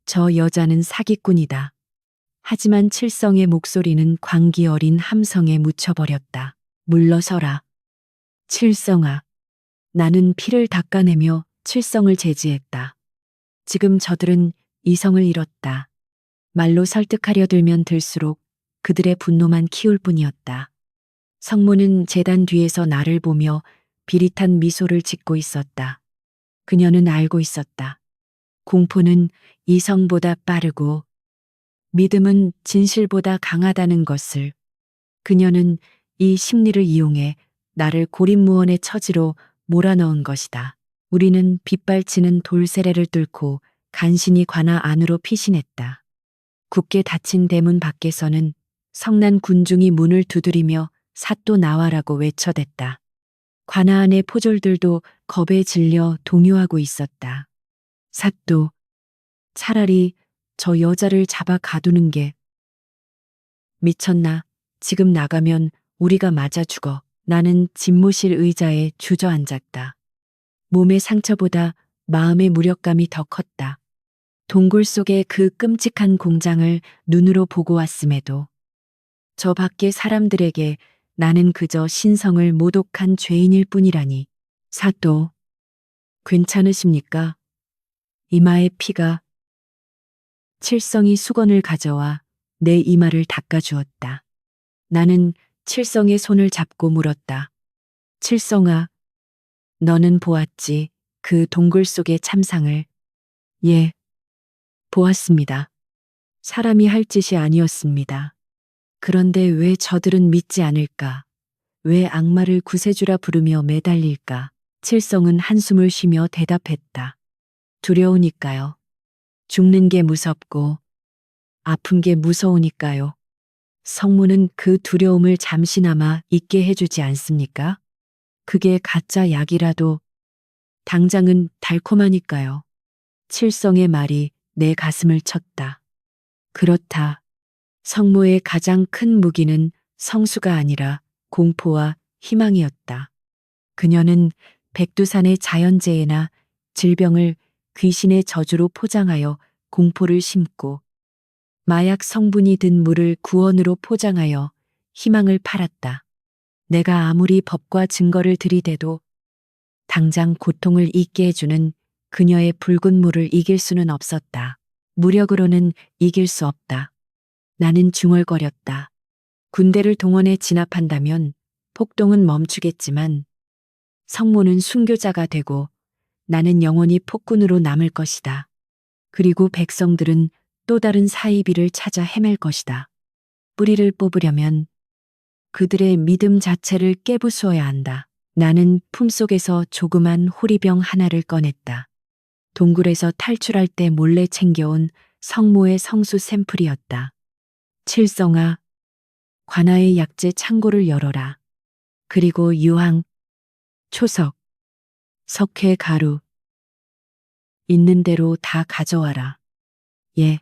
저 여자는 사기꾼이다. 하지만 칠성의 목소리는 광기 어린 함성에 묻혀버렸다. 물러서라. 칠성아. 나는 피를 닦아내며 칠성을 제지했다. 지금 저들은 이성을 잃었다. 말로 설득하려 들면 들수록 그들의 분노만 키울 뿐이었다. 성모는 제단 뒤에서 나를 보며 비릿한 미소를 짓고 있었다. 그녀는 알고 있었다. 공포는 이성보다 빠르고 믿음은 진실보다 강하다는 것을. 그녀는 이 심리를 이용해 나를 고립무원의 처지로 몰아넣은 것이다. 우리는 빗발치는 돌세례를 뚫고 간신히 관아 안으로 피신했다. 굳게 닫힌 대문 밖에서는 성난 군중이 문을 두드리며 사또 나와라고 외쳐댔다. 관아 안의 포졸들도 겁에 질려 동요하고 있었다. 사또, 차라리 저 여자를 잡아 가두는 게 미쳤나? 지금 나가면 우리가 맞아 죽어. 나는 집무실 의자에 주저앉았다. 몸의 상처보다 마음의 무력감이 더 컸다. 동굴 속의 그 끔찍한 공장을 눈으로 보고 왔음에도 저 밖의 사람들에게 나는 그저 신성을 모독한 죄인일 뿐이라니. 사또, 괜찮으십니까? 이마에 피가. 칠성이 수건을 가져와 내 이마를 닦아주었다. 나는 칠성의 손을 잡고 물었다. 칠성아, 너는 보았지, 그 동굴 속의 참상을. 예, 보았습니다. 사람이 할 짓이 아니었습니다. 그런데 왜 저들은 믿지 않을까? 왜 악마를 구세주라 부르며 매달릴까? 칠성은 한숨을 쉬며 대답했다. 두려우니까요. 죽는 게 무섭고 아픈 게 무서우니까요. 성모는 그 두려움을 잠시나마 잊게 해주지 않습니까? 그게 가짜 약이라도 당장은 달콤하니까요. 칠성의 말이 내 가슴을 쳤다. 그렇다. 성모의 가장 큰 무기는 성수가 아니라 공포와 희망이었다. 그녀는 백두산의 자연재해나 질병을 귀신의 저주로 포장하여 공포를 심고 마약 성분이 든 물을 구원으로 포장하여 희망을 팔았다. 내가 아무리 법과 증거를 들이대도 당장 고통을 잊게 해주는 그녀의 붉은 물을 이길 수는 없었다. 무력으로는 이길 수 없다. 나는 중얼거렸다. 군대를 동원해 진압한다면 폭동은 멈추겠지만 성모는 순교자가 되고 나는 영원히 폭군으로 남을 것이다. 그리고 백성들은 또 다른 사이비를 찾아 헤맬 것이다. 뿌리를 뽑으려면 그들의 믿음 자체를 깨부수어야 한다. 나는 품속에서 조그만 호리병 하나를 꺼냈다. 동굴에서 탈출할 때 몰래 챙겨온 성모의 성수 샘플이었다. 칠성아, 관아의 약재 창고를 열어라. 그리고 유황, 초석, 석회 가루, 있는 대로 다 가져와라. 예,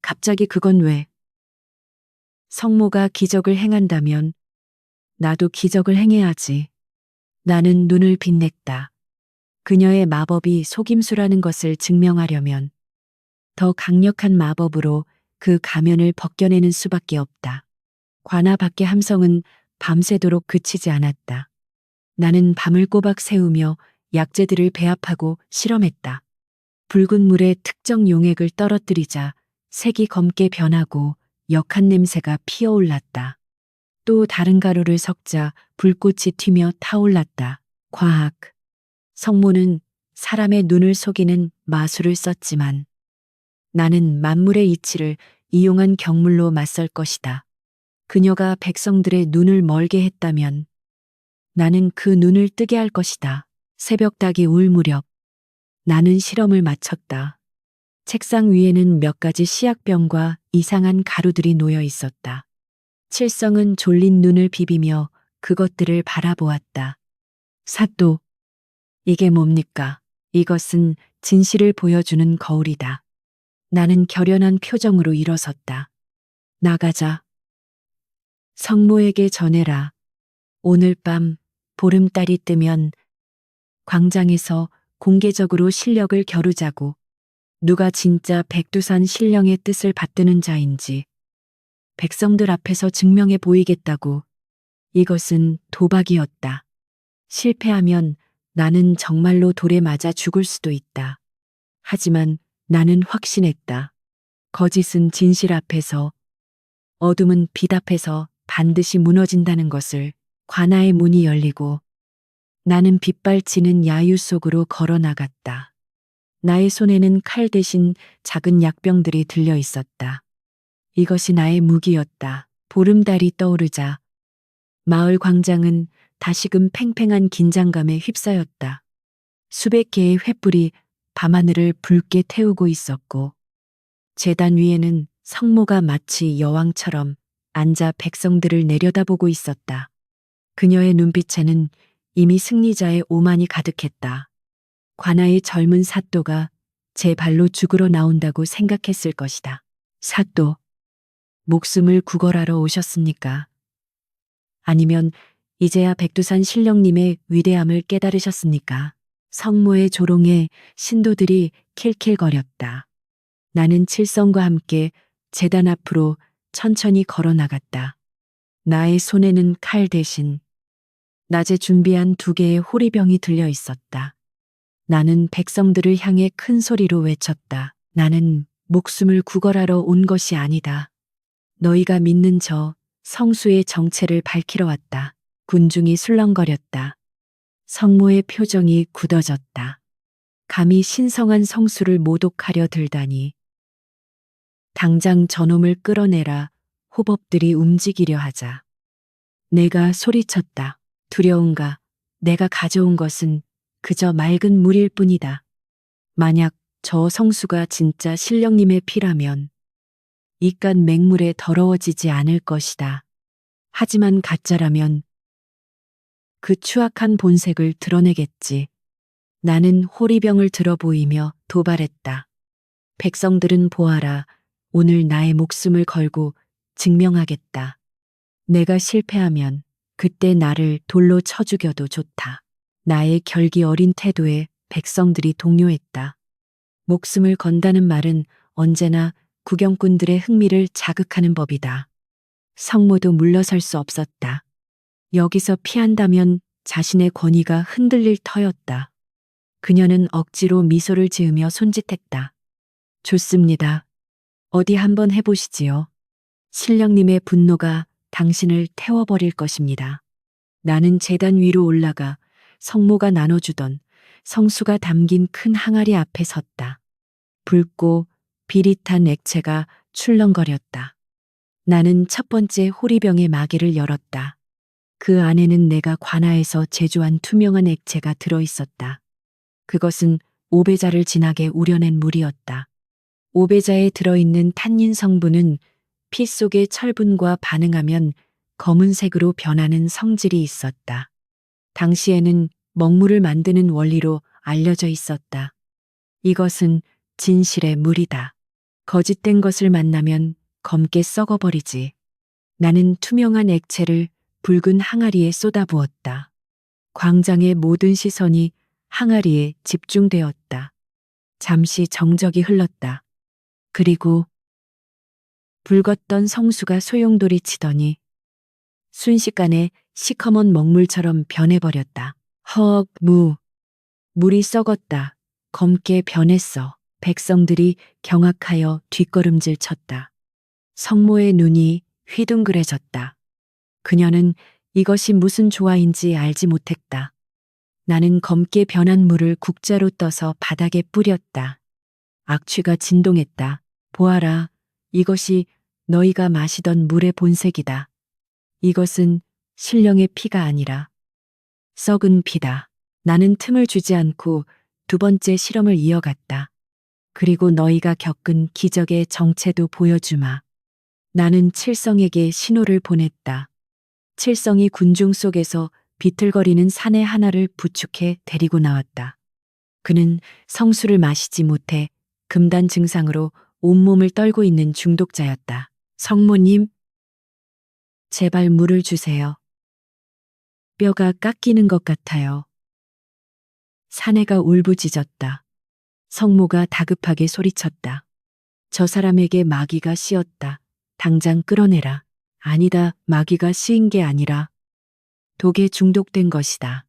갑자기 그건 왜? 성모가 기적을 행한다면 나도 기적을 행해야지. 나는 눈을 빛냈다. 그녀의 마법이 속임수라는 것을 증명하려면 더 강력한 마법으로 그 가면을 벗겨내는 수밖에 없다. 관아 밖의 함성은 밤새도록 그치지 않았다. 나는 밤을 꼬박 새우며 약재들을 배합하고 실험했다. 붉은 물에 특정 용액을 떨어뜨리자 색이 검게 변하고 역한 냄새가 피어올랐다. 또 다른 가루를 섞자 불꽃이 튀며 타올랐다. 과학. 성모는 사람의 눈을 속이는 마술을 썼지만 나는 만물의 이치를 이용한 경물로 맞설 것이다. 그녀가 백성들의 눈을 멀게 했다면 나는 그 눈을 뜨게 할 것이다. 새벽 닭이 울 무렵 나는 실험을 마쳤다. 책상 위에는 몇 가지 시약병과 이상한 가루들이 놓여 있었다. 칠성은 졸린 눈을 비비며 그것들을 바라보았다. 사또, 이게 뭡니까? 이것은 진실을 보여주는 거울이다. 나는 결연한 표정으로 일어섰다. 나가자. 성모에게 전해라. 오늘 밤 보름달이 뜨면 광장에서 공개적으로 실력을 겨루자고. 누가 진짜 백두산 신령의 뜻을 받드는 자인지 백성들 앞에서 증명해 보이겠다고. 이것은 도박이었다. 실패하면 나는 정말로 돌에 맞아 죽을 수도 있다. 하지만 나는 확신했다. 거짓은 진실 앞에서, 어둠은 빛 앞에서 반드시 무너진다는 것을. 관아의 문이 열리고 나는 빗발치는 야유 속으로 걸어 나갔다. 나의 손에는 칼 대신 작은 약병들이 들려 있었다. 이것이 나의 무기였다. 보름달이 떠오르자 마을 광장은 다시금 팽팽한 긴장감에 휩싸였다. 수백 개의 횃불이 밤하늘을 붉게 태우고 있었고 제단 위에는 성모가 마치 여왕처럼 앉아 백성들을 내려다보고 있었다. 그녀의 눈빛에는 이미 승리자의 오만이 가득했다. 관아의 젊은 사또가 제 발로 죽으러 나온다고 생각했을 것이다. 사또, 목숨을 구걸하러 오셨습니까? 아니면 이제야 백두산 신령님의 위대함을 깨달으셨습니까? 성모의 조롱에 신도들이 킬킬거렸다. 나는 칠성과 함께 제단 앞으로 천천히 걸어 나갔다. 나의 손에는 칼 대신 낮에 준비한 2개의 호리병이 들려 있었다. 나는 백성들을 향해 큰 소리로 외쳤다. 나는 목숨을 구걸하러 온 것이 아니다. 너희가 믿는 저 성수의 정체를 밝히러 왔다. 군중이 술렁거렸다. 성모의 표정이 굳어졌다. 감히 신성한 성수를 모독하려 들다니. 당장 저놈을 끌어내라. 호법들이 움직이려 하자. 내가 소리쳤다. 두려운가? 내가 가져온 것은 그저 맑은 물일 뿐이다. 만약 저 성수가 진짜 신령님의 피라면 이깟 맹물에 더러워지지 않을 것이다. 하지만 가짜라면 그 추악한 본색을 드러내겠지. 나는 호리병을 들어 보이며 도발했다. 백성들은 보아라. 오늘 나의 목숨을 걸고 증명하겠다. 내가 실패하면 그때 나를 돌로 쳐 죽여도 좋다. 나의 결기 어린 태도에 백성들이 동요했다. 목숨을 건다는 말은 언제나 구경꾼들의 흥미를 자극하는 법이다. 성모도 물러설 수 없었다. 여기서 피한다면 자신의 권위가 흔들릴 터였다. 그녀는 억지로 미소를 지으며 손짓했다. 좋습니다. 어디 한번 해보시지요. 신령님의 분노가 당신을 태워버릴 것입니다. 나는 제단 위로 올라가 성모가 나눠주던 성수가 담긴 큰 항아리 앞에 섰다. 붉고 비릿한 액체가 출렁거렸다. 나는 첫 번째 호리병의 마개를 열었다. 그 안에는 내가 관아에서 제조한 투명한 액체가 들어 있었다. 그것은 오배자를 진하게 우려낸 물이었다. 오배자에 들어있는 탄닌 성분은 피 속의 철분과 반응하면 검은색으로 변하는 성질이 있었다. 당시에는 먹물을 만드는 원리로 알려져 있었다. 이것은 진실의 물이다. 거짓된 것을 만나면 검게 썩어버리지. 나는 투명한 액체를 붉은 항아리에 쏟아부었다. 광장의 모든 시선이 항아리에 집중되었다. 잠시 정적이 흘렀다. 그리고 붉었던 성수가 소용돌이 치더니 순식간에 시커먼 먹물처럼 변해버렸다. 헉, 물이 썩었다. 검게 변했어. 백성들이 경악하여 뒷걸음질 쳤다. 성모의 눈이 휘둥그레졌다. 그녀는 이것이 무슨 조화인지 알지 못했다. 나는 검게 변한 물을 국자로 떠서 바닥에 뿌렸다. 악취가 진동했다. 보아라, 이것이 너희가 마시던 물의 본색이다. 이것은 신령의 피가 아니라 썩은 피다. 나는 틈을 주지 않고 2번째 실험을 이어갔다. 그리고 너희가 겪은 기적의 정체도 보여주마. 나는 칠성에게 신호를 보냈다. 칠성이 군중 속에서 비틀거리는 사내 하나를 부축해 데리고 나왔다. 그는 성수를 마시지 못해 금단 증상으로 온몸을 떨고 있는 중독자였다. 성모님, 제발 물을 주세요. 뼈가 깎이는 것 같아요. 사내가 울부짖었다. 성모가 다급하게 소리쳤다. 저 사람에게 마귀가 씌었다. 당장 끌어내라. 아니다, 마귀가 씌인 게 아니라 독에 중독된 것이다.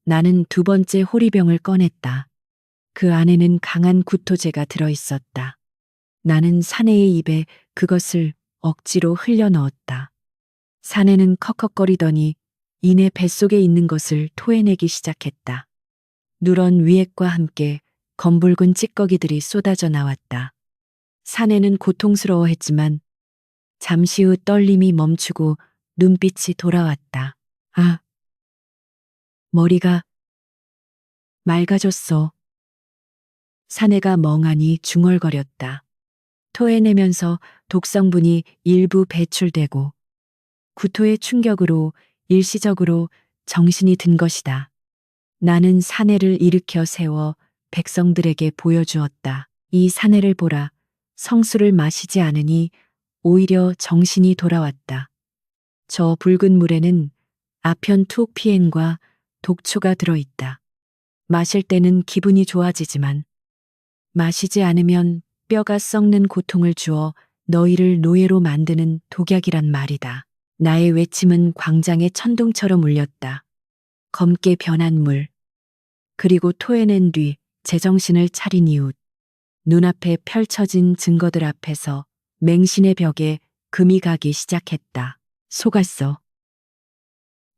나는 2번째 호리병을 꺼냈다. 그 안에는 강한 구토제가 들어있었다. 나는 사내의 입에 그것을 억지로 흘려 넣었다. 사내는 컥컥거리더니 이내 뱃속에 있는 것을 토해내기 시작했다. 누런 위액과 함께 검붉은 찌꺼기들이 쏟아져 나왔다. 사내는 고통스러워했지만 잠시 후 떨림이 멈추고 눈빛이 돌아왔다. 아, 머리가 맑아졌어. 사내가 멍하니 중얼거렸다. 토해내면서 독성분이 일부 배출되고 구토의 충격으로 일시적으로 정신이 든 것이다. 나는 사내를 일으켜 세워 백성들에게 보여주었다. 이 사내를 보라. 성수를 마시지 않으니 오히려 정신이 돌아왔다. 저 붉은 물에는 아편투옥피엔과 독초가 들어있다. 마실 때는 기분이 좋아지지만 마시지 않으면 뼈가 썩는 고통을 주어 너희를 노예로 만드는 독약이란 말이다. 나의 외침은 광장의 천둥처럼 울렸다. 검게 변한 물. 그리고 토해낸 뒤 제정신을 차린 이웃. 눈앞에 펼쳐진 증거들 앞에서 맹신의 벽에 금이 가기 시작했다. 속았어.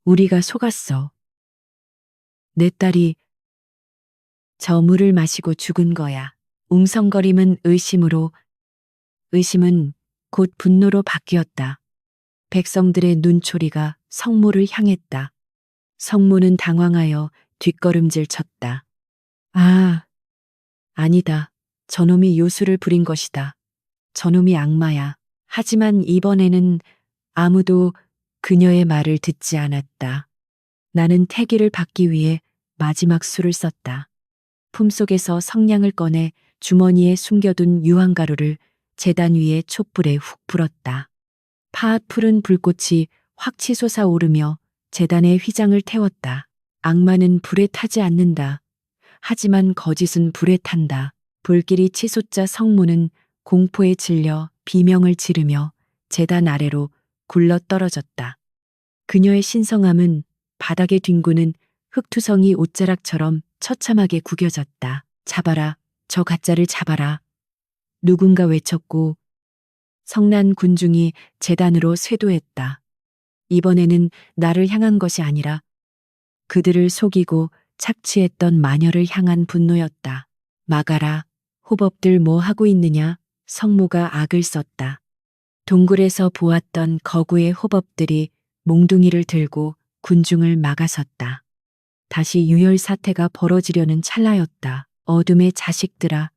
우리가 속았어. 내 딸이 저 물을 마시고 죽은 거야. 웅성거림은 의심으로, 의심은 곧 분노로 바뀌었다. 백성들의 눈초리가 성모를 향했다. 성모는 당황하여 뒷걸음질 쳤다. 아, 아니다. 저놈이 요술을 부린 것이다. 저놈이 악마야. 하지만 이번에는 아무도 그녀의 말을 듣지 않았다. 나는 태기를 받기 위해 마지막 수를 썼다. 품속에서 성냥을 꺼내 주머니에 숨겨둔 유황가루를 제단 위에 촛불에 훅 불었다. 파앗 푸른 불꽃이 확 치솟아 오르며 제단의 휘장을 태웠다. 악마는 불에 타지 않는다. 하지만 거짓은 불에 탄다. 불길이 치솟자 성모는 공포에 질려 비명을 지르며 제단 아래로 굴러 떨어졌다. 그녀의 신성함은 바닥에 뒹구는 흙투성이 옷자락처럼 처참하게 구겨졌다. 잡아라, 저 가짜를 잡아라. 누군가 외쳤고 성난 군중이 제단으로 쇄도했다. 이번에는 나를 향한 것이 아니라 그들을 속이고 착취했던 마녀를 향한 분노였다. 막아라. 호법들 뭐 하고 있느냐? 성모가 악을 썼다. 동굴에서 보았던 거구의 호법들이 몽둥이를 들고 군중을 막아섰다. 다시 유혈 사태가 벌어지려는 찰나였다. 어둠의 자식들아.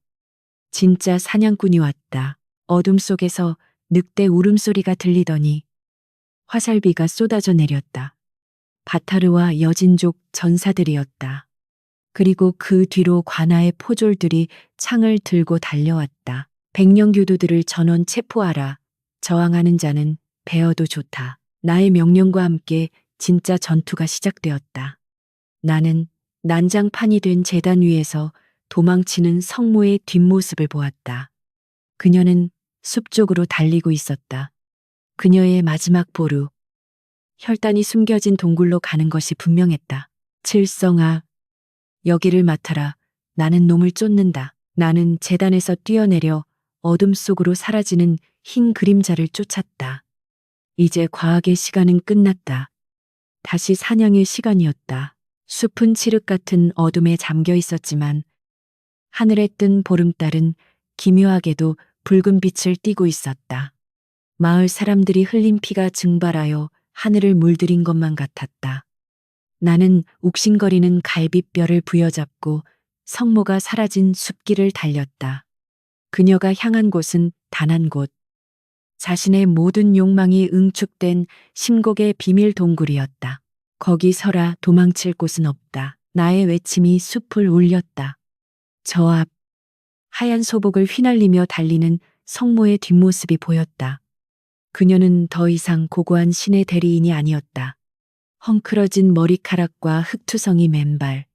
진짜 사냥꾼이 왔다. 어둠 속에서 늑대 울음소리가 들리더니 화살비가 쏟아져 내렸다. 바타르와 여진족 전사들이었다. 그리고 그 뒤로 관아의 포졸들이 창을 들고 달려왔다. 백령교도들을 전원 체포하라. 저항하는 자는 베어도 좋다. 나의 명령과 함께 진짜 전투가 시작되었다. 나는 난장판이 된 제단 위에서 도망치는 성모의 뒷모습을 보았다. 그녀는 숲 쪽으로 달리고 있었다. 그녀의 마지막 보루. 혈단이 숨겨진 동굴로 가는 것이 분명했다. 칠성아, 여기를 맡아라. 나는 놈을 쫓는다. 나는 제단에서 뛰어내려 어둠 속으로 사라지는 흰 그림자를 쫓았다. 이제 과학의 시간은 끝났다. 다시 사냥의 시간이었다. 숲은 칠흑 같은 어둠에 잠겨 있었지만 하늘에 뜬 보름달은 기묘하게도 붉은 빛을 띠고 있었다. 마을 사람들이 흘린 피가 증발하여 하늘을 물들인 것만 같았다. 나는 욱신거리는 갈빗뼈를 부여잡고 성모가 사라진 숲길을 달렸다. 그녀가 향한 곳은 단 한 곳. 자신의 모든 욕망이 응축된 심곡의 비밀 동굴이었다. 거기 서라. 도망칠 곳은 없다. 나의 외침이 숲을 울렸다. 저 앞 하얀 소복을 휘날리며 달리는 성모의 뒷모습이 보였다. 그녀는 더 이상 고고한 신의 대리인이 아니었다. 헝클어진 머리카락과 흙투성이 맨발,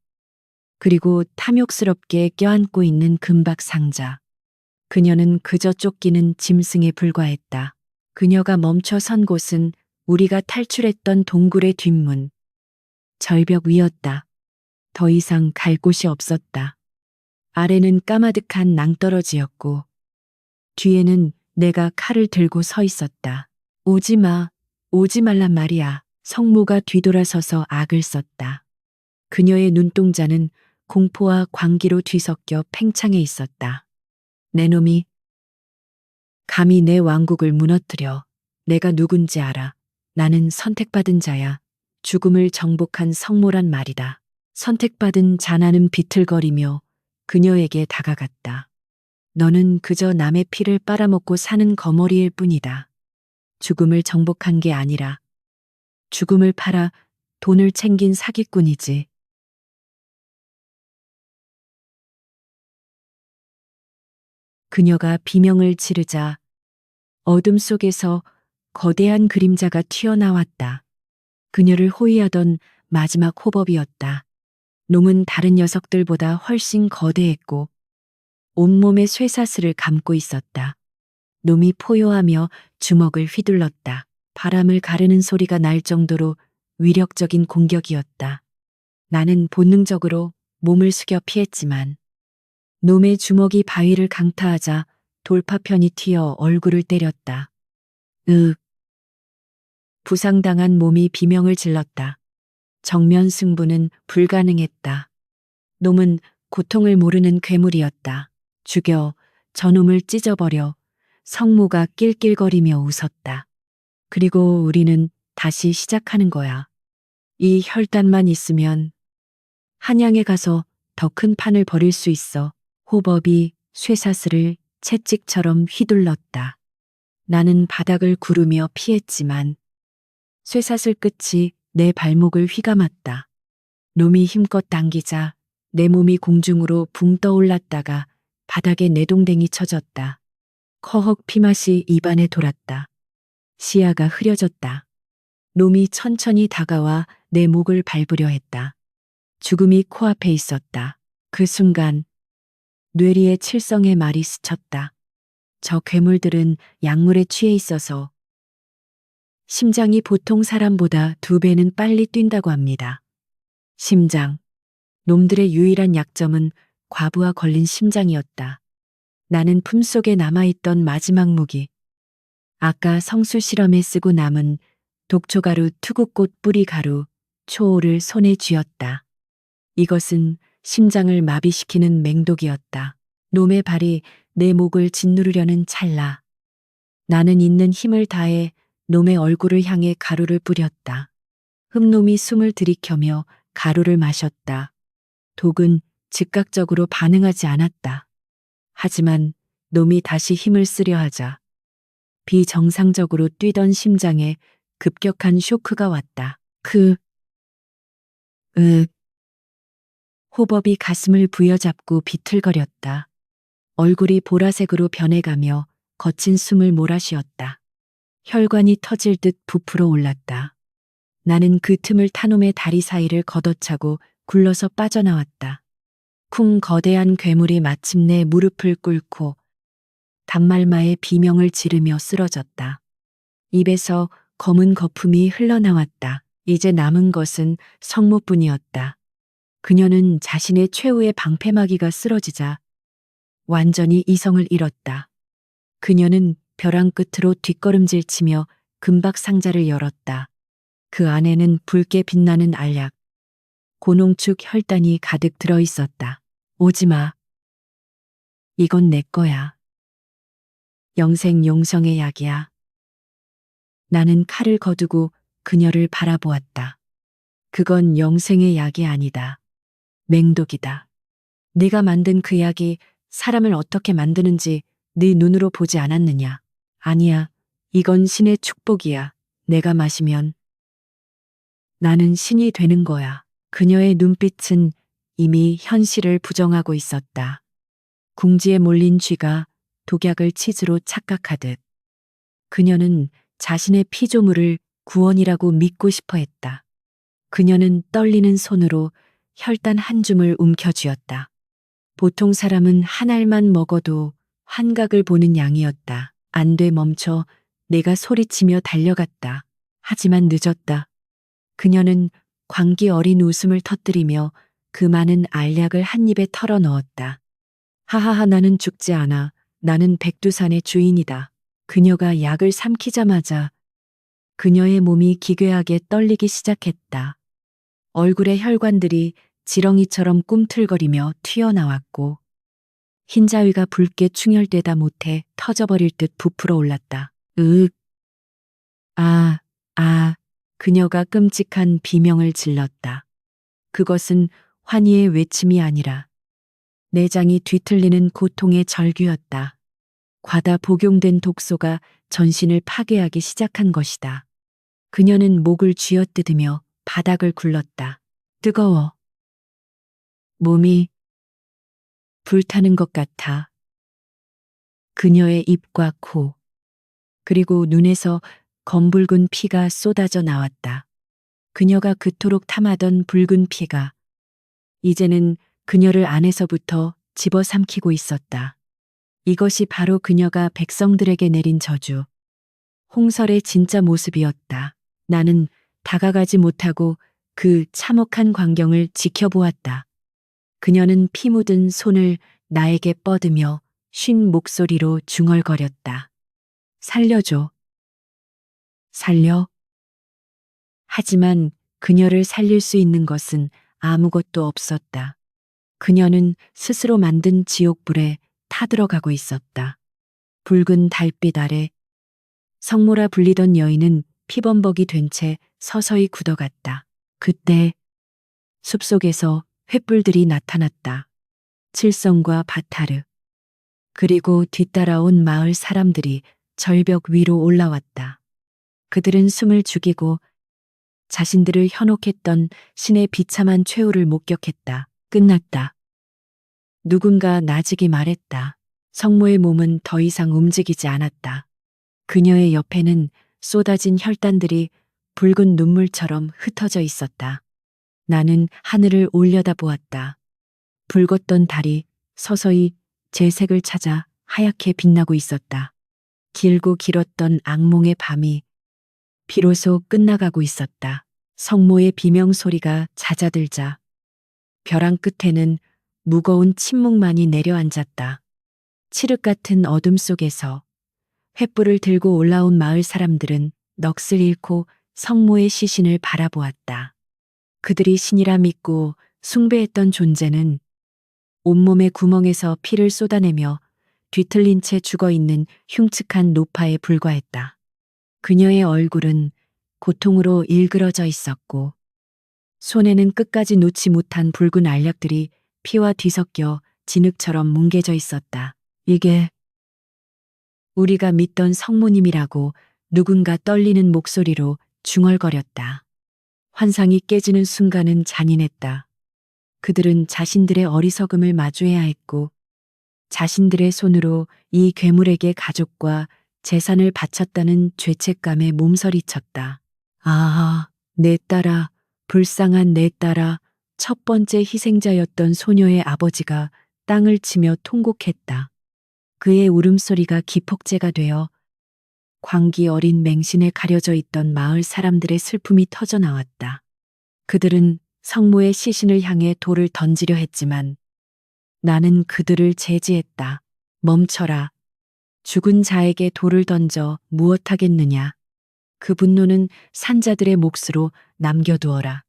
그리고 탐욕스럽게 껴안고 있는 금박 상자. 그녀는 그저 쫓기는 짐승에 불과했다. 그녀가 멈춰 선 곳은 우리가 탈출했던 동굴의 뒷문. 절벽 위였다. 더 이상 갈 곳이 없었다. 아래는 까마득한 낭떠러지였고 뒤에는 내가 칼을 들고 서 있었다. 오지 마, 오지 말란 말이야. 성모가 뒤돌아서서 악을 썼다. 그녀의 눈동자는 공포와 광기로 뒤섞여 팽창해 있었다. 내 놈이 감히 내 왕국을 무너뜨려. 내가 누군지 알아. 나는 선택받은 자야. 죽음을 정복한 성모란 말이다. 선택받은 자나는 비틀거리며 그녀에게 다가갔다. 너는 그저 남의 피를 빨아먹고 사는 거머리일 뿐이다. 죽음을 정복한 게 아니라 죽음을 팔아 돈을 챙긴 사기꾼이지. 그녀가 비명을 지르자 어둠 속에서 거대한 그림자가 튀어나왔다. 그녀를 호위하던 마지막 호법이었다. 놈은 다른 녀석들보다 훨씬 거대했고 온몸에 쇠사슬을 감고 있었다. 놈이 포효하며 주먹을 휘둘렀다. 바람을 가르는 소리가 날 정도로 위력적인 공격이었다. 나는 본능적으로 몸을 숙여 피했지만 놈의 주먹이 바위를 강타하자 돌파편이 튀어 얼굴을 때렸다. 으윽. 부상당한 몸이 비명을 질렀다. 정면 승부는 불가능했다. 놈은 고통을 모르는 괴물이었다. 죽여, 저놈을 찢어버려. 성모가 낄낄거리며 웃었다. 그리고 우리는 다시 시작하는 거야. 이 혈단만 있으면 한양에 가서 더 큰 판을 벌일 수 있어. 호법이 쇠사슬을 채찍처럼 휘둘렀다. 나는 바닥을 구르며 피했지만 쇠사슬 끝이 내 발목을 휘감았다. 놈이 힘껏 당기자 내 몸이 공중으로 붕 떠올랐다가 바닥에 내동댕이 쳐졌다. 커헉 피맛이 입안에 돌았다. 시야가 흐려졌다. 놈이 천천히 다가와 내 목을 밟으려 했다. 죽음이 코앞에 있었다. 그 순간 뇌리에 칠성의 말이 스쳤다. 저 괴물들은 약물에 취해 있어서 심장이 보통 사람보다 2배는 빨리 뛴다고 합니다. 심장. 놈들의 유일한 약점은 과부하 걸린 심장이었다. 나는 품속에 남아있던 마지막 무기. 아까 성술 실험에 쓰고 남은 독초가루 투구꽃 뿌리 가루 초호를 손에 쥐었다. 이것은 심장을 마비시키는 맹독이었다. 놈의 발이 내 목을 짓누르려는 찰나. 나는 있는 힘을 다해 놈의 얼굴을 향해 가루를 뿌렸다. 흠놈이 숨을 들이켜며 가루를 마셨다. 독은 즉각적으로 반응하지 않았다. 하지만 놈이 다시 힘을 쓰려 하자 비정상적으로 뛰던 심장에 급격한 쇼크가 왔다. 호법이 가슴을 부여잡고 비틀거렸다. 얼굴이 보라색으로 변해가며 거친 숨을 몰아쉬었다. 혈관이 터질 듯 부풀어 올랐다. 나는 그 틈을 타놈의 다리 사이를 걷어차고 굴러서 빠져나왔다. 쿵 거대한 괴물이 마침내 무릎을 꿇고 단말마의 비명을 지르며 쓰러졌다. 입에서 검은 거품이 흘러나왔다. 이제 남은 것은 성모뿐이었다. 그녀는 자신의 최후의 방패막이가 쓰러지자 완전히 이성을 잃었다. 그녀는 벼랑 끝으로 뒷걸음질치며 금박 상자를 열었다. 그 안에는 붉게 빛나는 알약, 고농축 혈단이 가득 들어 있었다. 오지마. 이건 내 거야. 영생 용성의 약이야. 나는 칼을 거두고 그녀를 바라보았다. 그건 영생의 약이 아니다. 맹독이다. 네가 만든 그 약이 사람을 어떻게 만드는지 네 눈으로 보지 않았느냐. 아니야. 이건 신의 축복이야. 내가 마시면 나는 신이 되는 거야. 그녀의 눈빛은 이미 현실을 부정하고 있었다. 궁지에 몰린 쥐가 독약을 치즈로 착각하듯. 그녀는 자신의 피조물을 구원이라고 믿고 싶어 했다. 그녀는 떨리는 손으로 혈단 한 줌을 움켜쥐었다. 보통 사람은 한 알만 먹어도 환각을 보는 양이었다. 안 돼 멈춰. 내가 소리치며 달려갔다. 하지만 늦었다. 그녀는 광기 어린 웃음을 터뜨리며 그 많은 알약을 한 입에 털어 넣었다. 하하하 나는 죽지 않아. 나는 백두산의 주인이다. 그녀가 약을 삼키자마자 그녀의 몸이 기괴하게 떨리기 시작했다. 얼굴의 혈관들이 지렁이처럼 꿈틀거리며 튀어나왔고 흰자위가 붉게 충혈되다 못해 터져버릴 듯 부풀어 올랐다. 으윽. 그녀가 끔찍한 비명을 질렀다. 그것은 환희의 외침이 아니라 내장이 뒤틀리는 고통의 절규였다. 과다 복용된 독소가 전신을 파괴하기 시작한 것이다. 그녀는 목을 쥐어뜯으며 바닥을 굴렀다. 뜨거워. 몸이 불타는 것 같아. 그녀의 입과 코, 그리고 눈에서 검붉은 피가 쏟아져 나왔다. 그녀가 그토록 탐하던 붉은 피가 이제는 그녀를 안에서부터 집어삼키고 있었다. 이것이 바로 그녀가 백성들에게 내린 저주, 홍설의 진짜 모습이었다. 나는 다가가지 못하고 그 참혹한 광경을 지켜보았다. 그녀는 피 묻은 손을 나에게 뻗으며 쉰 목소리로 중얼거렸다. 살려줘. 살려. 하지만 그녀를 살릴 수 있는 것은 아무것도 없었다. 그녀는 스스로 만든 지옥불에 타들어가고 있었다. 붉은 달빛 아래 성모라 불리던 여인은 피범벅이 된 채 서서히 굳어갔다. 그때 숲속에서 횃불들이 나타났다. 칠성과 바타르, 그리고 뒤따라온 마을 사람들이 절벽 위로 올라왔다. 그들은 숨을 죽이고 자신들을 현혹했던 신의 비참한 최후를 목격했다. 끝났다. 누군가 나직이 말했다. 성모의 몸은 더 이상 움직이지 않았다. 그녀의 옆에는 쏟아진 혈단들이 붉은 눈물처럼 흩어져 있었다. 나는 하늘을 올려다보았다. 붉었던 달이 서서히 재색을 찾아 하얗게 빛나고 있었다. 길고 길었던 악몽의 밤이 비로소 끝나가고 있었다. 성모의 비명소리가 잦아들자 벼랑 끝에는 무거운 침묵만이 내려앉았다. 칠흑 같은 어둠 속에서 횃불을 들고 올라온 마을 사람들은 넋을 잃고 성모의 시신을 바라보았다. 그들이 신이라 믿고 숭배했던 존재는 온몸의 구멍에서 피를 쏟아내며 뒤틀린 채 죽어있는 흉측한 노파에 불과했다. 그녀의 얼굴은 고통으로 일그러져 있었고 손에는 끝까지 놓지 못한 붉은 알약들이 피와 뒤섞여 진흙처럼 뭉개져 있었다. 이게 우리가 믿던 성모님이라고 누군가 떨리는 목소리로 중얼거렸다. 환상이 깨지는 순간은 잔인했다. 그들은 자신들의 어리석음을 마주해야 했고 자신들의 손으로 이 괴물에게 가족과 재산을 바쳤다는 죄책감에 몸서리쳤다. 아, 내 딸아, 불쌍한 내 딸아, 첫 번째 희생자였던 소녀의 아버지가 땅을 치며 통곡했다. 그의 울음소리가 기폭제가 되어 광기 어린 맹신에 가려져 있던 마을 사람들의 슬픔이 터져 나왔다. 그들은 성모의 시신을 향해 돌을 던지려 했지만 나는 그들을 제지했다. 멈춰라. 죽은 자에게 돌을 던져 무엇하겠느냐. 그 분노는 산자들의 몫으로 남겨두어라.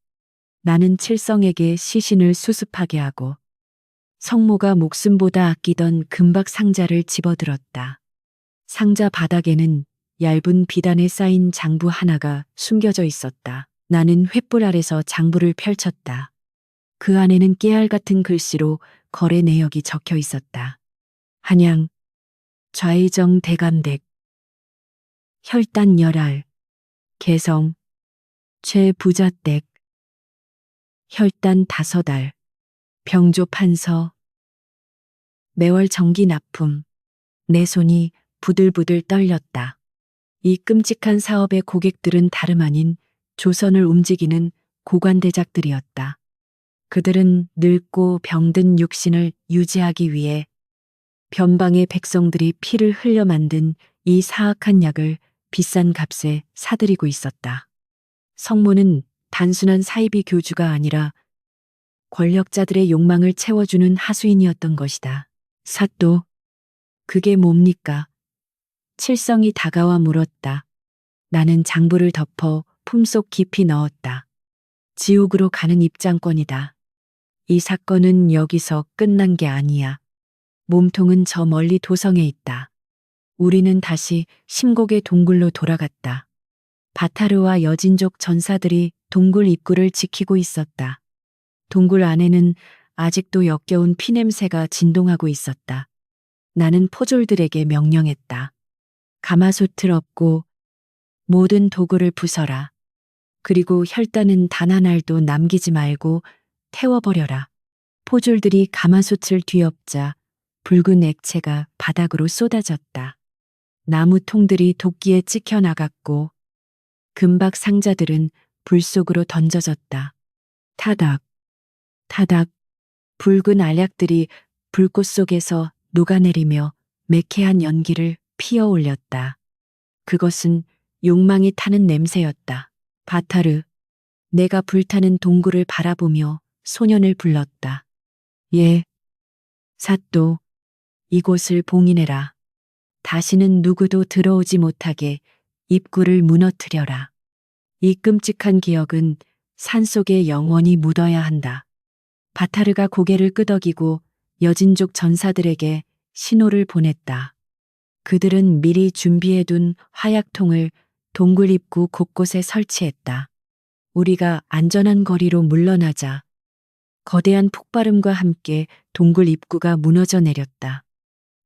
나는 칠성에게 시신을 수습하게 하고 성모가 목숨보다 아끼던 금박 상자를 집어들었다. 상자 바닥에는 얇은 비단에 쌓인 장부 하나가 숨겨져 있었다. 나는 횃불 아래서 장부를 펼쳤다. 그 안에는 깨알 같은 글씨로 거래 내역이 적혀 있었다. 한양, 좌의정 대감댁, 혈단 열알, 개성, 최부자댁, 혈단 5알, 병조 판서, 매월 정기 납품. 내 손이 부들부들 떨렸다. 이 끔찍한 사업의 고객들은 다름 아닌 조선을 움직이는 고관대작들이었다. 그들은 늙고 병든 육신을 유지하기 위해 변방의 백성들이 피를 흘려 만든 이 사악한 약을 비싼 값에 사들이고 있었다. 성모는 단순한 사이비 교주가 아니라 권력자들의 욕망을 채워주는 하수인이었던 것이다. 사또, 그게 뭡니까? 칠성이 다가와 물었다. 나는 장부를 덮어 품속 깊이 넣었다. 지옥으로 가는 입장권이다. 이 사건은 여기서 끝난 게 아니야. 몸통은 저 멀리 도성에 있다. 우리는 다시 심곡의 동굴로 돌아갔다. 바타르와 여진족 전사들이 동굴 입구를 지키고 있었다. 동굴 안에는 아직도 역겨운 피냄새가 진동하고 있었다. 나는 포졸들에게 명령했다. 가마솥을 엎고 모든 도구를 부숴라. 그리고 혈단은 단 한 알도 남기지 말고 태워버려라. 포졸들이 가마솥을 뒤엎자 붉은 액체가 바닥으로 쏟아졌다. 나무 통들이 도끼에 찍혀 나갔고 금박 상자들은 불 속으로 던져졌다. 타닥, 타닥, 붉은 알약들이 불꽃 속에서 녹아내리며 매캐한 연기를 피어 올렸다. 그것은 욕망이 타는 냄새였다. 바타르, 내가 불타는 동굴을 바라보며 소년을 불렀다. 예, 사또, 이곳을 봉인해라. 다시는 누구도 들어오지 못하게 입구를 무너뜨려라. 이 끔찍한 기억은 산속에 영원히 묻어야 한다. 바타르가 고개를 끄덕이고 여진족 전사들에게 신호를 보냈다. 그들은 미리 준비해둔 화약통을 동굴 입구 곳곳에 설치했다. 우리가 안전한 거리로 물러나자 거대한 폭발음과 함께 동굴 입구가 무너져 내렸다.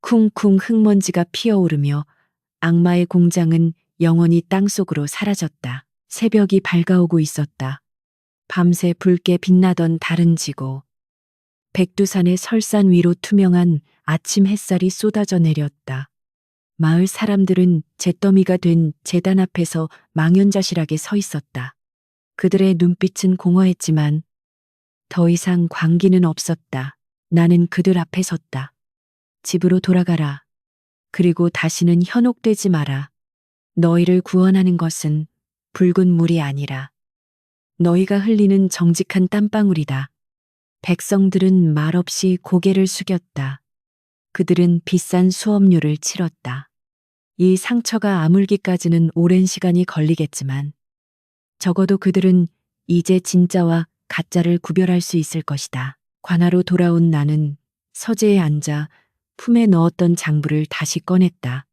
쿵쿵 흙먼지가 피어오르며 악마의 공장은 영원히 땅속으로 사라졌다. 새벽이 밝아오고 있었다. 밤새 붉게 빛나던 달은 지고 백두산의 설산 위로 투명한 아침 햇살이 쏟아져 내렸다. 마을 사람들은 잿더미가 된 제단 앞에서 망연자실하게 서 있었다. 그들의 눈빛은 공허했지만 더 이상 광기는 없었다. 나는 그들 앞에 섰다. 집으로 돌아가라. 그리고 다시는 현혹되지 마라. 너희를 구원하는 것은 붉은 물이 아니라 너희가 흘리는 정직한 땀방울이다. 백성들은 말없이 고개를 숙였다. 그들은 비싼 수업료를 치렀다. 이 상처가 아물기까지는 오랜 시간이 걸리겠지만 적어도 그들은 이제 진짜와 가짜를 구별할 수 있을 것이다. 관하로 돌아온 나는 서재에 앉아 품에 넣었던 장부를 다시 꺼냈다.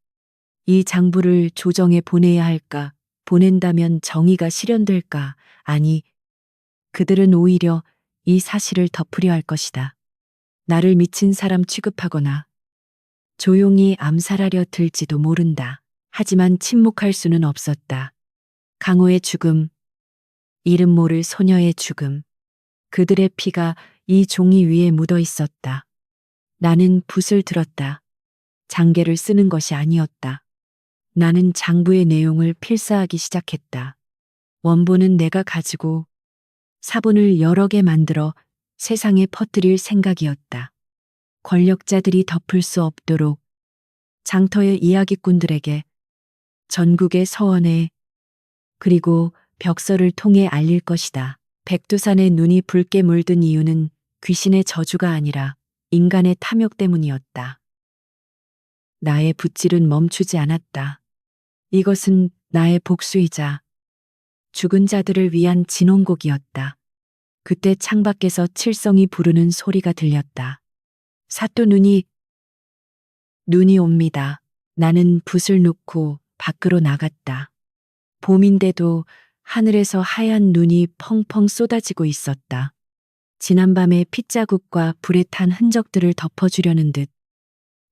이 장부를 조정에 보내야 할까? 보낸다면 정의가 실현될까? 아니, 그들은 오히려 이 사실을 덮으려 할 것이다. 나를 미친 사람 취급하거나 조용히 암살하려 들지도 모른다. 하지만 침묵할 수는 없었다. 강호의 죽음, 이름 모를 소녀의 죽음, 그들의 피가 이 종이 위에 묻어 있었다. 나는 붓을 들었다. 장계를 쓰는 것이 아니었다. 나는 장부의 내용을 필사하기 시작했다. 원본은 내가 가지고 사본을 여러 개 만들어 세상에 퍼뜨릴 생각이었다. 권력자들이 덮을 수 없도록 장터의 이야기꾼들에게, 전국의 서원에, 그리고 벽서를 통해 알릴 것이다. 백두산의 눈이 붉게 물든 이유는 귀신의 저주가 아니라 인간의 탐욕 때문이었다. 나의 붓질은 멈추지 않았다. 이것은 나의 복수이자 죽은 자들을 위한 진홍곡이었다. 그때 창밖에서 칠성이 부르는 소리가 들렸다. 사또 눈이 옵니다. 나는 붓을 놓고 밖으로 나갔다. 봄인데도 하늘에서 하얀 눈이 펑펑 쏟아지고 있었다. 지난밤의 핏자국과 불에 탄 흔적들을 덮어주려는 듯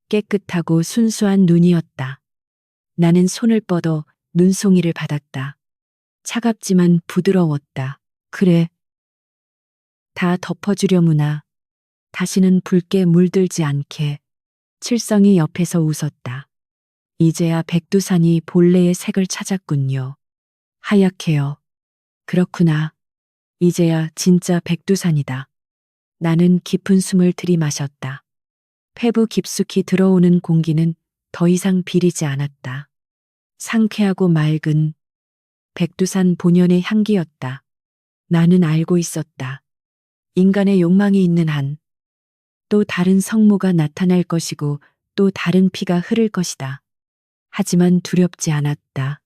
깨끗하고 순수한 눈이었다. 나는 손을 뻗어 눈송이를 받았다. 차갑지만 부드러웠다. 그래. 다 덮어주려무나. 다시는 붉게 물들지 않게. 칠성이 옆에서 웃었다. 이제야 백두산이 본래의 색을 찾았군요. 하얗게요. 그렇구나. 이제야 진짜 백두산이다. 나는 깊은 숨을 들이마셨다. 폐부 깊숙이 들어오는 공기는 더 이상 비리지 않았다. 상쾌하고 맑은 백두산 본연의 향기였다. 나는 알고 있었다. 인간의 욕망이 있는 한 또 다른 성모가 나타날 것이고 또 다른 피가 흐를 것이다. 하지만 두렵지 않았다.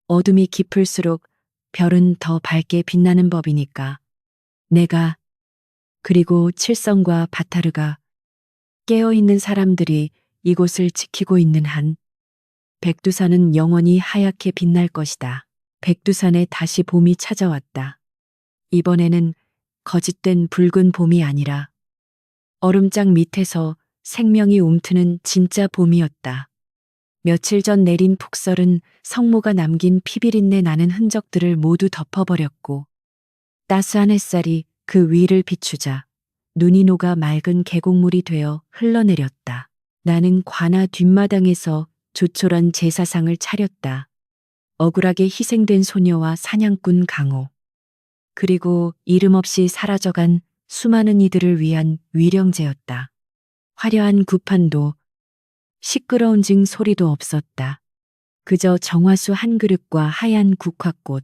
어둠이 깊을수록 별은 더 밝게 빛나는 법이니까. 내가, 그리고 칠성과 바타르가, 깨어있는 사람들이 이곳을 지키고 있는 한 백두산은 영원히 하얗게 빛날 것이다. 백두산에 다시 봄이 찾아왔다. 이번에는 거짓된 붉은 봄이 아니라 얼음장 밑에서 생명이 움트는 진짜 봄이었다. 며칠 전 내린 폭설은 성모가 남긴 피비린내 나는 흔적들을 모두 덮어버렸고 따스한 햇살이 그 위를 비추자 눈이 녹아 맑은 계곡물이 되어 흘러내렸다. 나는 관아 뒷마당에서 조촐한 제사상을 차렸다. 억울하게 희생된 소녀와 사냥꾼 강호. 그리고 이름 없이 사라져간 수많은 이들을 위한 위령제였다. 화려한 구판도 시끄러운 징 소리도 없었다. 그저 정화수 한 그릇과 하얀 국화꽃,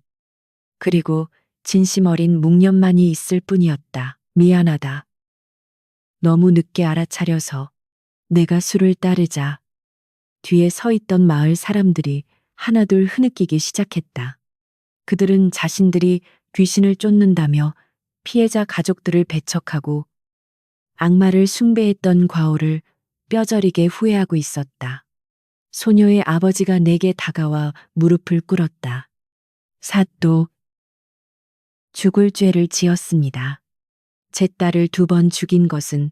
그리고 진심 어린 묵념만이 있을 뿐이었다. 미안하다. 너무 늦게 알아차려서 내가 수를 따르자 뒤에 서 있던 마을 사람들이 하나둘 흐느끼기 시작했다. 그들은 자신들이 귀신을 쫓는다며 피해자 가족들을 배척하고 악마를 숭배했던 과오를 뼈저리게 후회하고 있었다. 소녀의 아버지가 내게 다가와 무릎을 꿇었다. 사또, 죽을 죄를 지었습니다. 제 딸을 2번 죽인 것은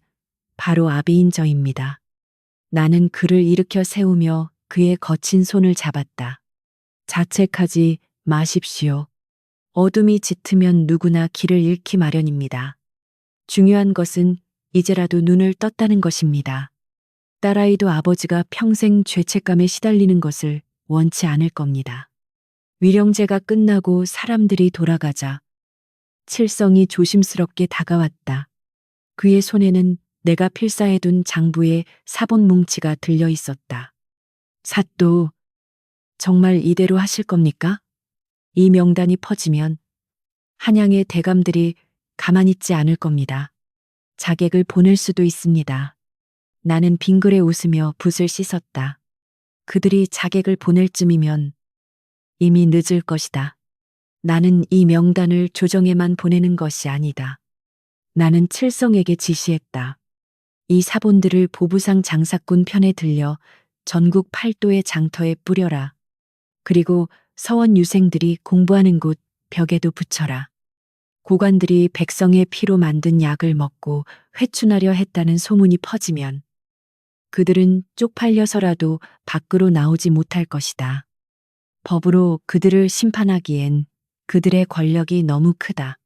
바로 아비인 저입니다. 나는 그를 일으켜 세우며 그의 거친 손을 잡았다. 자책하지 마십시오. 어둠이 짙으면 누구나 길을 잃기 마련입니다. 중요한 것은 이제라도 눈을 떴다는 것입니다. 딸아이도 아버지가 평생 죄책감에 시달리는 것을 원치 않을 겁니다. 위령제가 끝나고 사람들이 돌아가자 칠성이 조심스럽게 다가왔다. 그의 손에는 내가 필사해둔 장부의 사본 뭉치가 들려 있었다. 사또, 정말 이대로 하실 겁니까? 이 명단이 퍼지면 한양의 대감들이 가만히 있지 않을 겁니다. 자객을 보낼 수도 있습니다. 나는 빙그레 웃으며 붓을 씻었다. 그들이 자객을 보낼 쯤이면 이미 늦을 것이다. 나는 이 명단을 조정에만 보내는 것이 아니다. 나는 칠성에게 지시했다. 이 사본들을 보부상 장사꾼 편에 들려 전국 팔도의 장터에 뿌려라. 그리고 서원 유생들이 공부하는 곳 벽에도 붙여라. 고관들이 백성의 피로 만든 약을 먹고 회춘하려 했다는 소문이 퍼지면 그들은 쪽팔려서라도 밖으로 나오지 못할 것이다. 법으로 그들을 심판하기엔 그들의 권력이 너무 크다.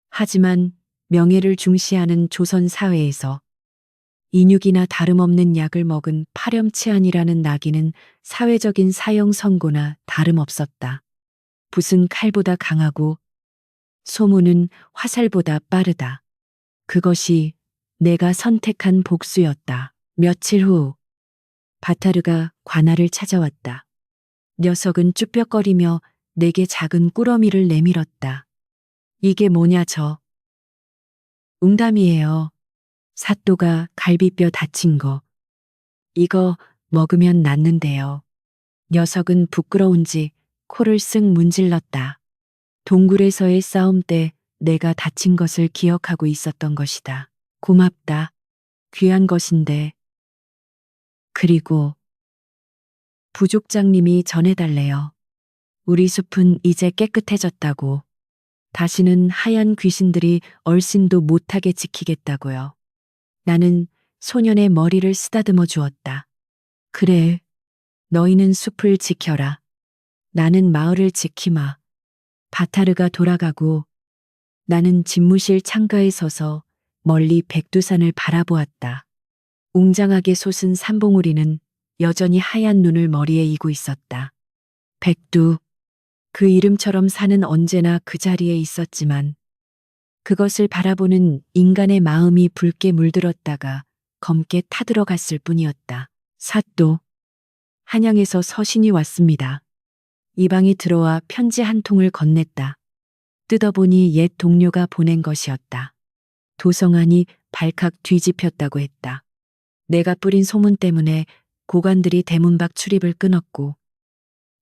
하지만 명예를 중시하는 조선 사회에서 인육이나 다름없는 약을 먹은 파렴치한이라는 낙인은 사회적인 사형 선고나 다름없었다. 붓은 칼보다 강하고 소문은 화살보다 빠르다. 그것이 내가 선택한 복수였다. 며칠 후 바타르가 관아를 찾아왔다. 녀석은 쭈뼛거리며 내게 작은 꾸러미를 내밀었다. 이게 뭐냐 저. 웅담이에요. 사또가 갈비뼈 다친 거. 이거 먹으면 낫는데요. 녀석은 부끄러운지 코를 쓱 문질렀다. 동굴에서의 싸움 때 내가 다친 것을 기억하고 있었던 것이다. 고맙다. 귀한 것인데. 그리고 부족장님이 전해달래요. 우리 숲은 이제 깨끗해졌다고. 다시는 하얀 귀신들이 얼씬도 못하게 지키겠다고요. 나는 소년의 머리를 쓰다듬어 주었다. 그래, 너희는 숲을 지켜라. 나는 마을을 지키마. 바타르가 돌아가고 나는 집무실 창가에 서서 멀리 백두산을 바라보았다. 웅장하게 솟은 산봉우리는 여전히 하얀 눈을 머리에 이고 있었다. 백두, 그 이름처럼 산은 언제나 그 자리에 있었지만 그것을 바라보는 인간의 마음이 붉게 물들었다가 검게 타들어갔을 뿐이었다. 사또, 한양에서 서신이 왔습니다. 이방이 들어와 편지 한 통을 건넸다. 뜯어보니 옛 동료가 보낸 것이었다. 도성안이 발칵 뒤집혔다고 했다. 내가 뿌린 소문 때문에 고관들이 대문 밖 출입을 끊었고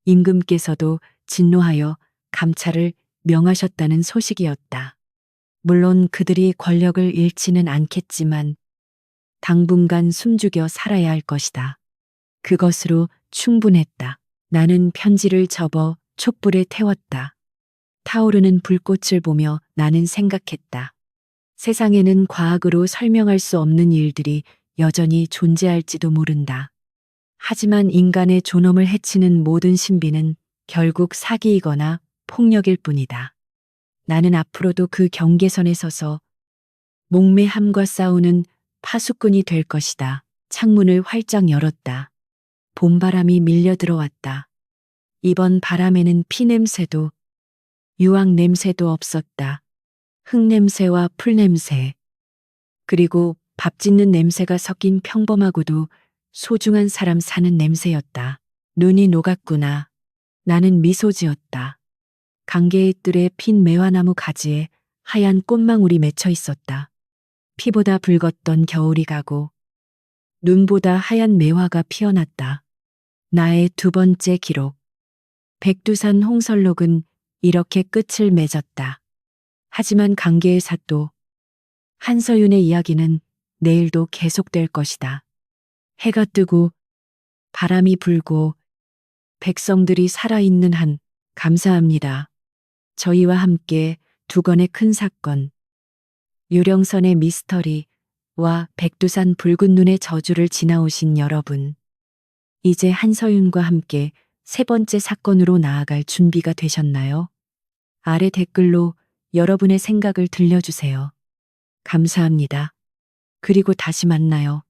임금께서도 진노하여 감찰을 명하셨다는 소식이었다. 물론 그들이 권력을 잃지는 않겠지만 당분간 숨죽여 살아야 할 것이다. 그것으로 충분했다. 나는 편지를 접어 촛불에 태웠다. 타오르는 불꽃을 보며 나는 생각했다. 세상에는 과학으로 설명할 수 없는 일들이 여전히 존재할지도 모른다. 하지만 인간의 존엄을 해치는 모든 신비는 결국 사기이거나 폭력일 뿐이다. 나는 앞으로도 그 경계선에 서서 목매함과 싸우는 파수꾼이 될 것이다. 창문을 활짝 열었다. 봄바람이 밀려 들어왔다. 이번 바람에는 피냄새도 유황 냄새도 없었다. 흙냄새와 풀냄새, 그리고 밥 짓는 냄새가 섞인 평범하고도 소중한 사람 사는 냄새였다. 눈이 녹았구나. 나는 미소 지었다. 강계의 뜰에 핀 매화나무 가지에 하얀 꽃망울이 맺혀 있었다. 피보다 붉었던 겨울이 가고 눈보다 하얀 매화가 피어났다. 나의 두 번째 기록. 백두산 홍설록은 이렇게 끝을 맺었다. 하지만 강계의 사또 한서윤의 이야기는 내일도 계속될 것이다. 해가 뜨고 바람이 불고 백성들이 살아있는 한 감사합니다. 저희와 함께 두 건의 큰 사건, 유령선의 미스터리와 백두산 붉은 눈의 저주를 지나오신 여러분. 이제 한서윤과 함께 세 번째 사건으로 나아갈 준비가 되셨나요? 아래 댓글로 여러분의 생각을 들려주세요. 감사합니다. 그리고 다시 만나요.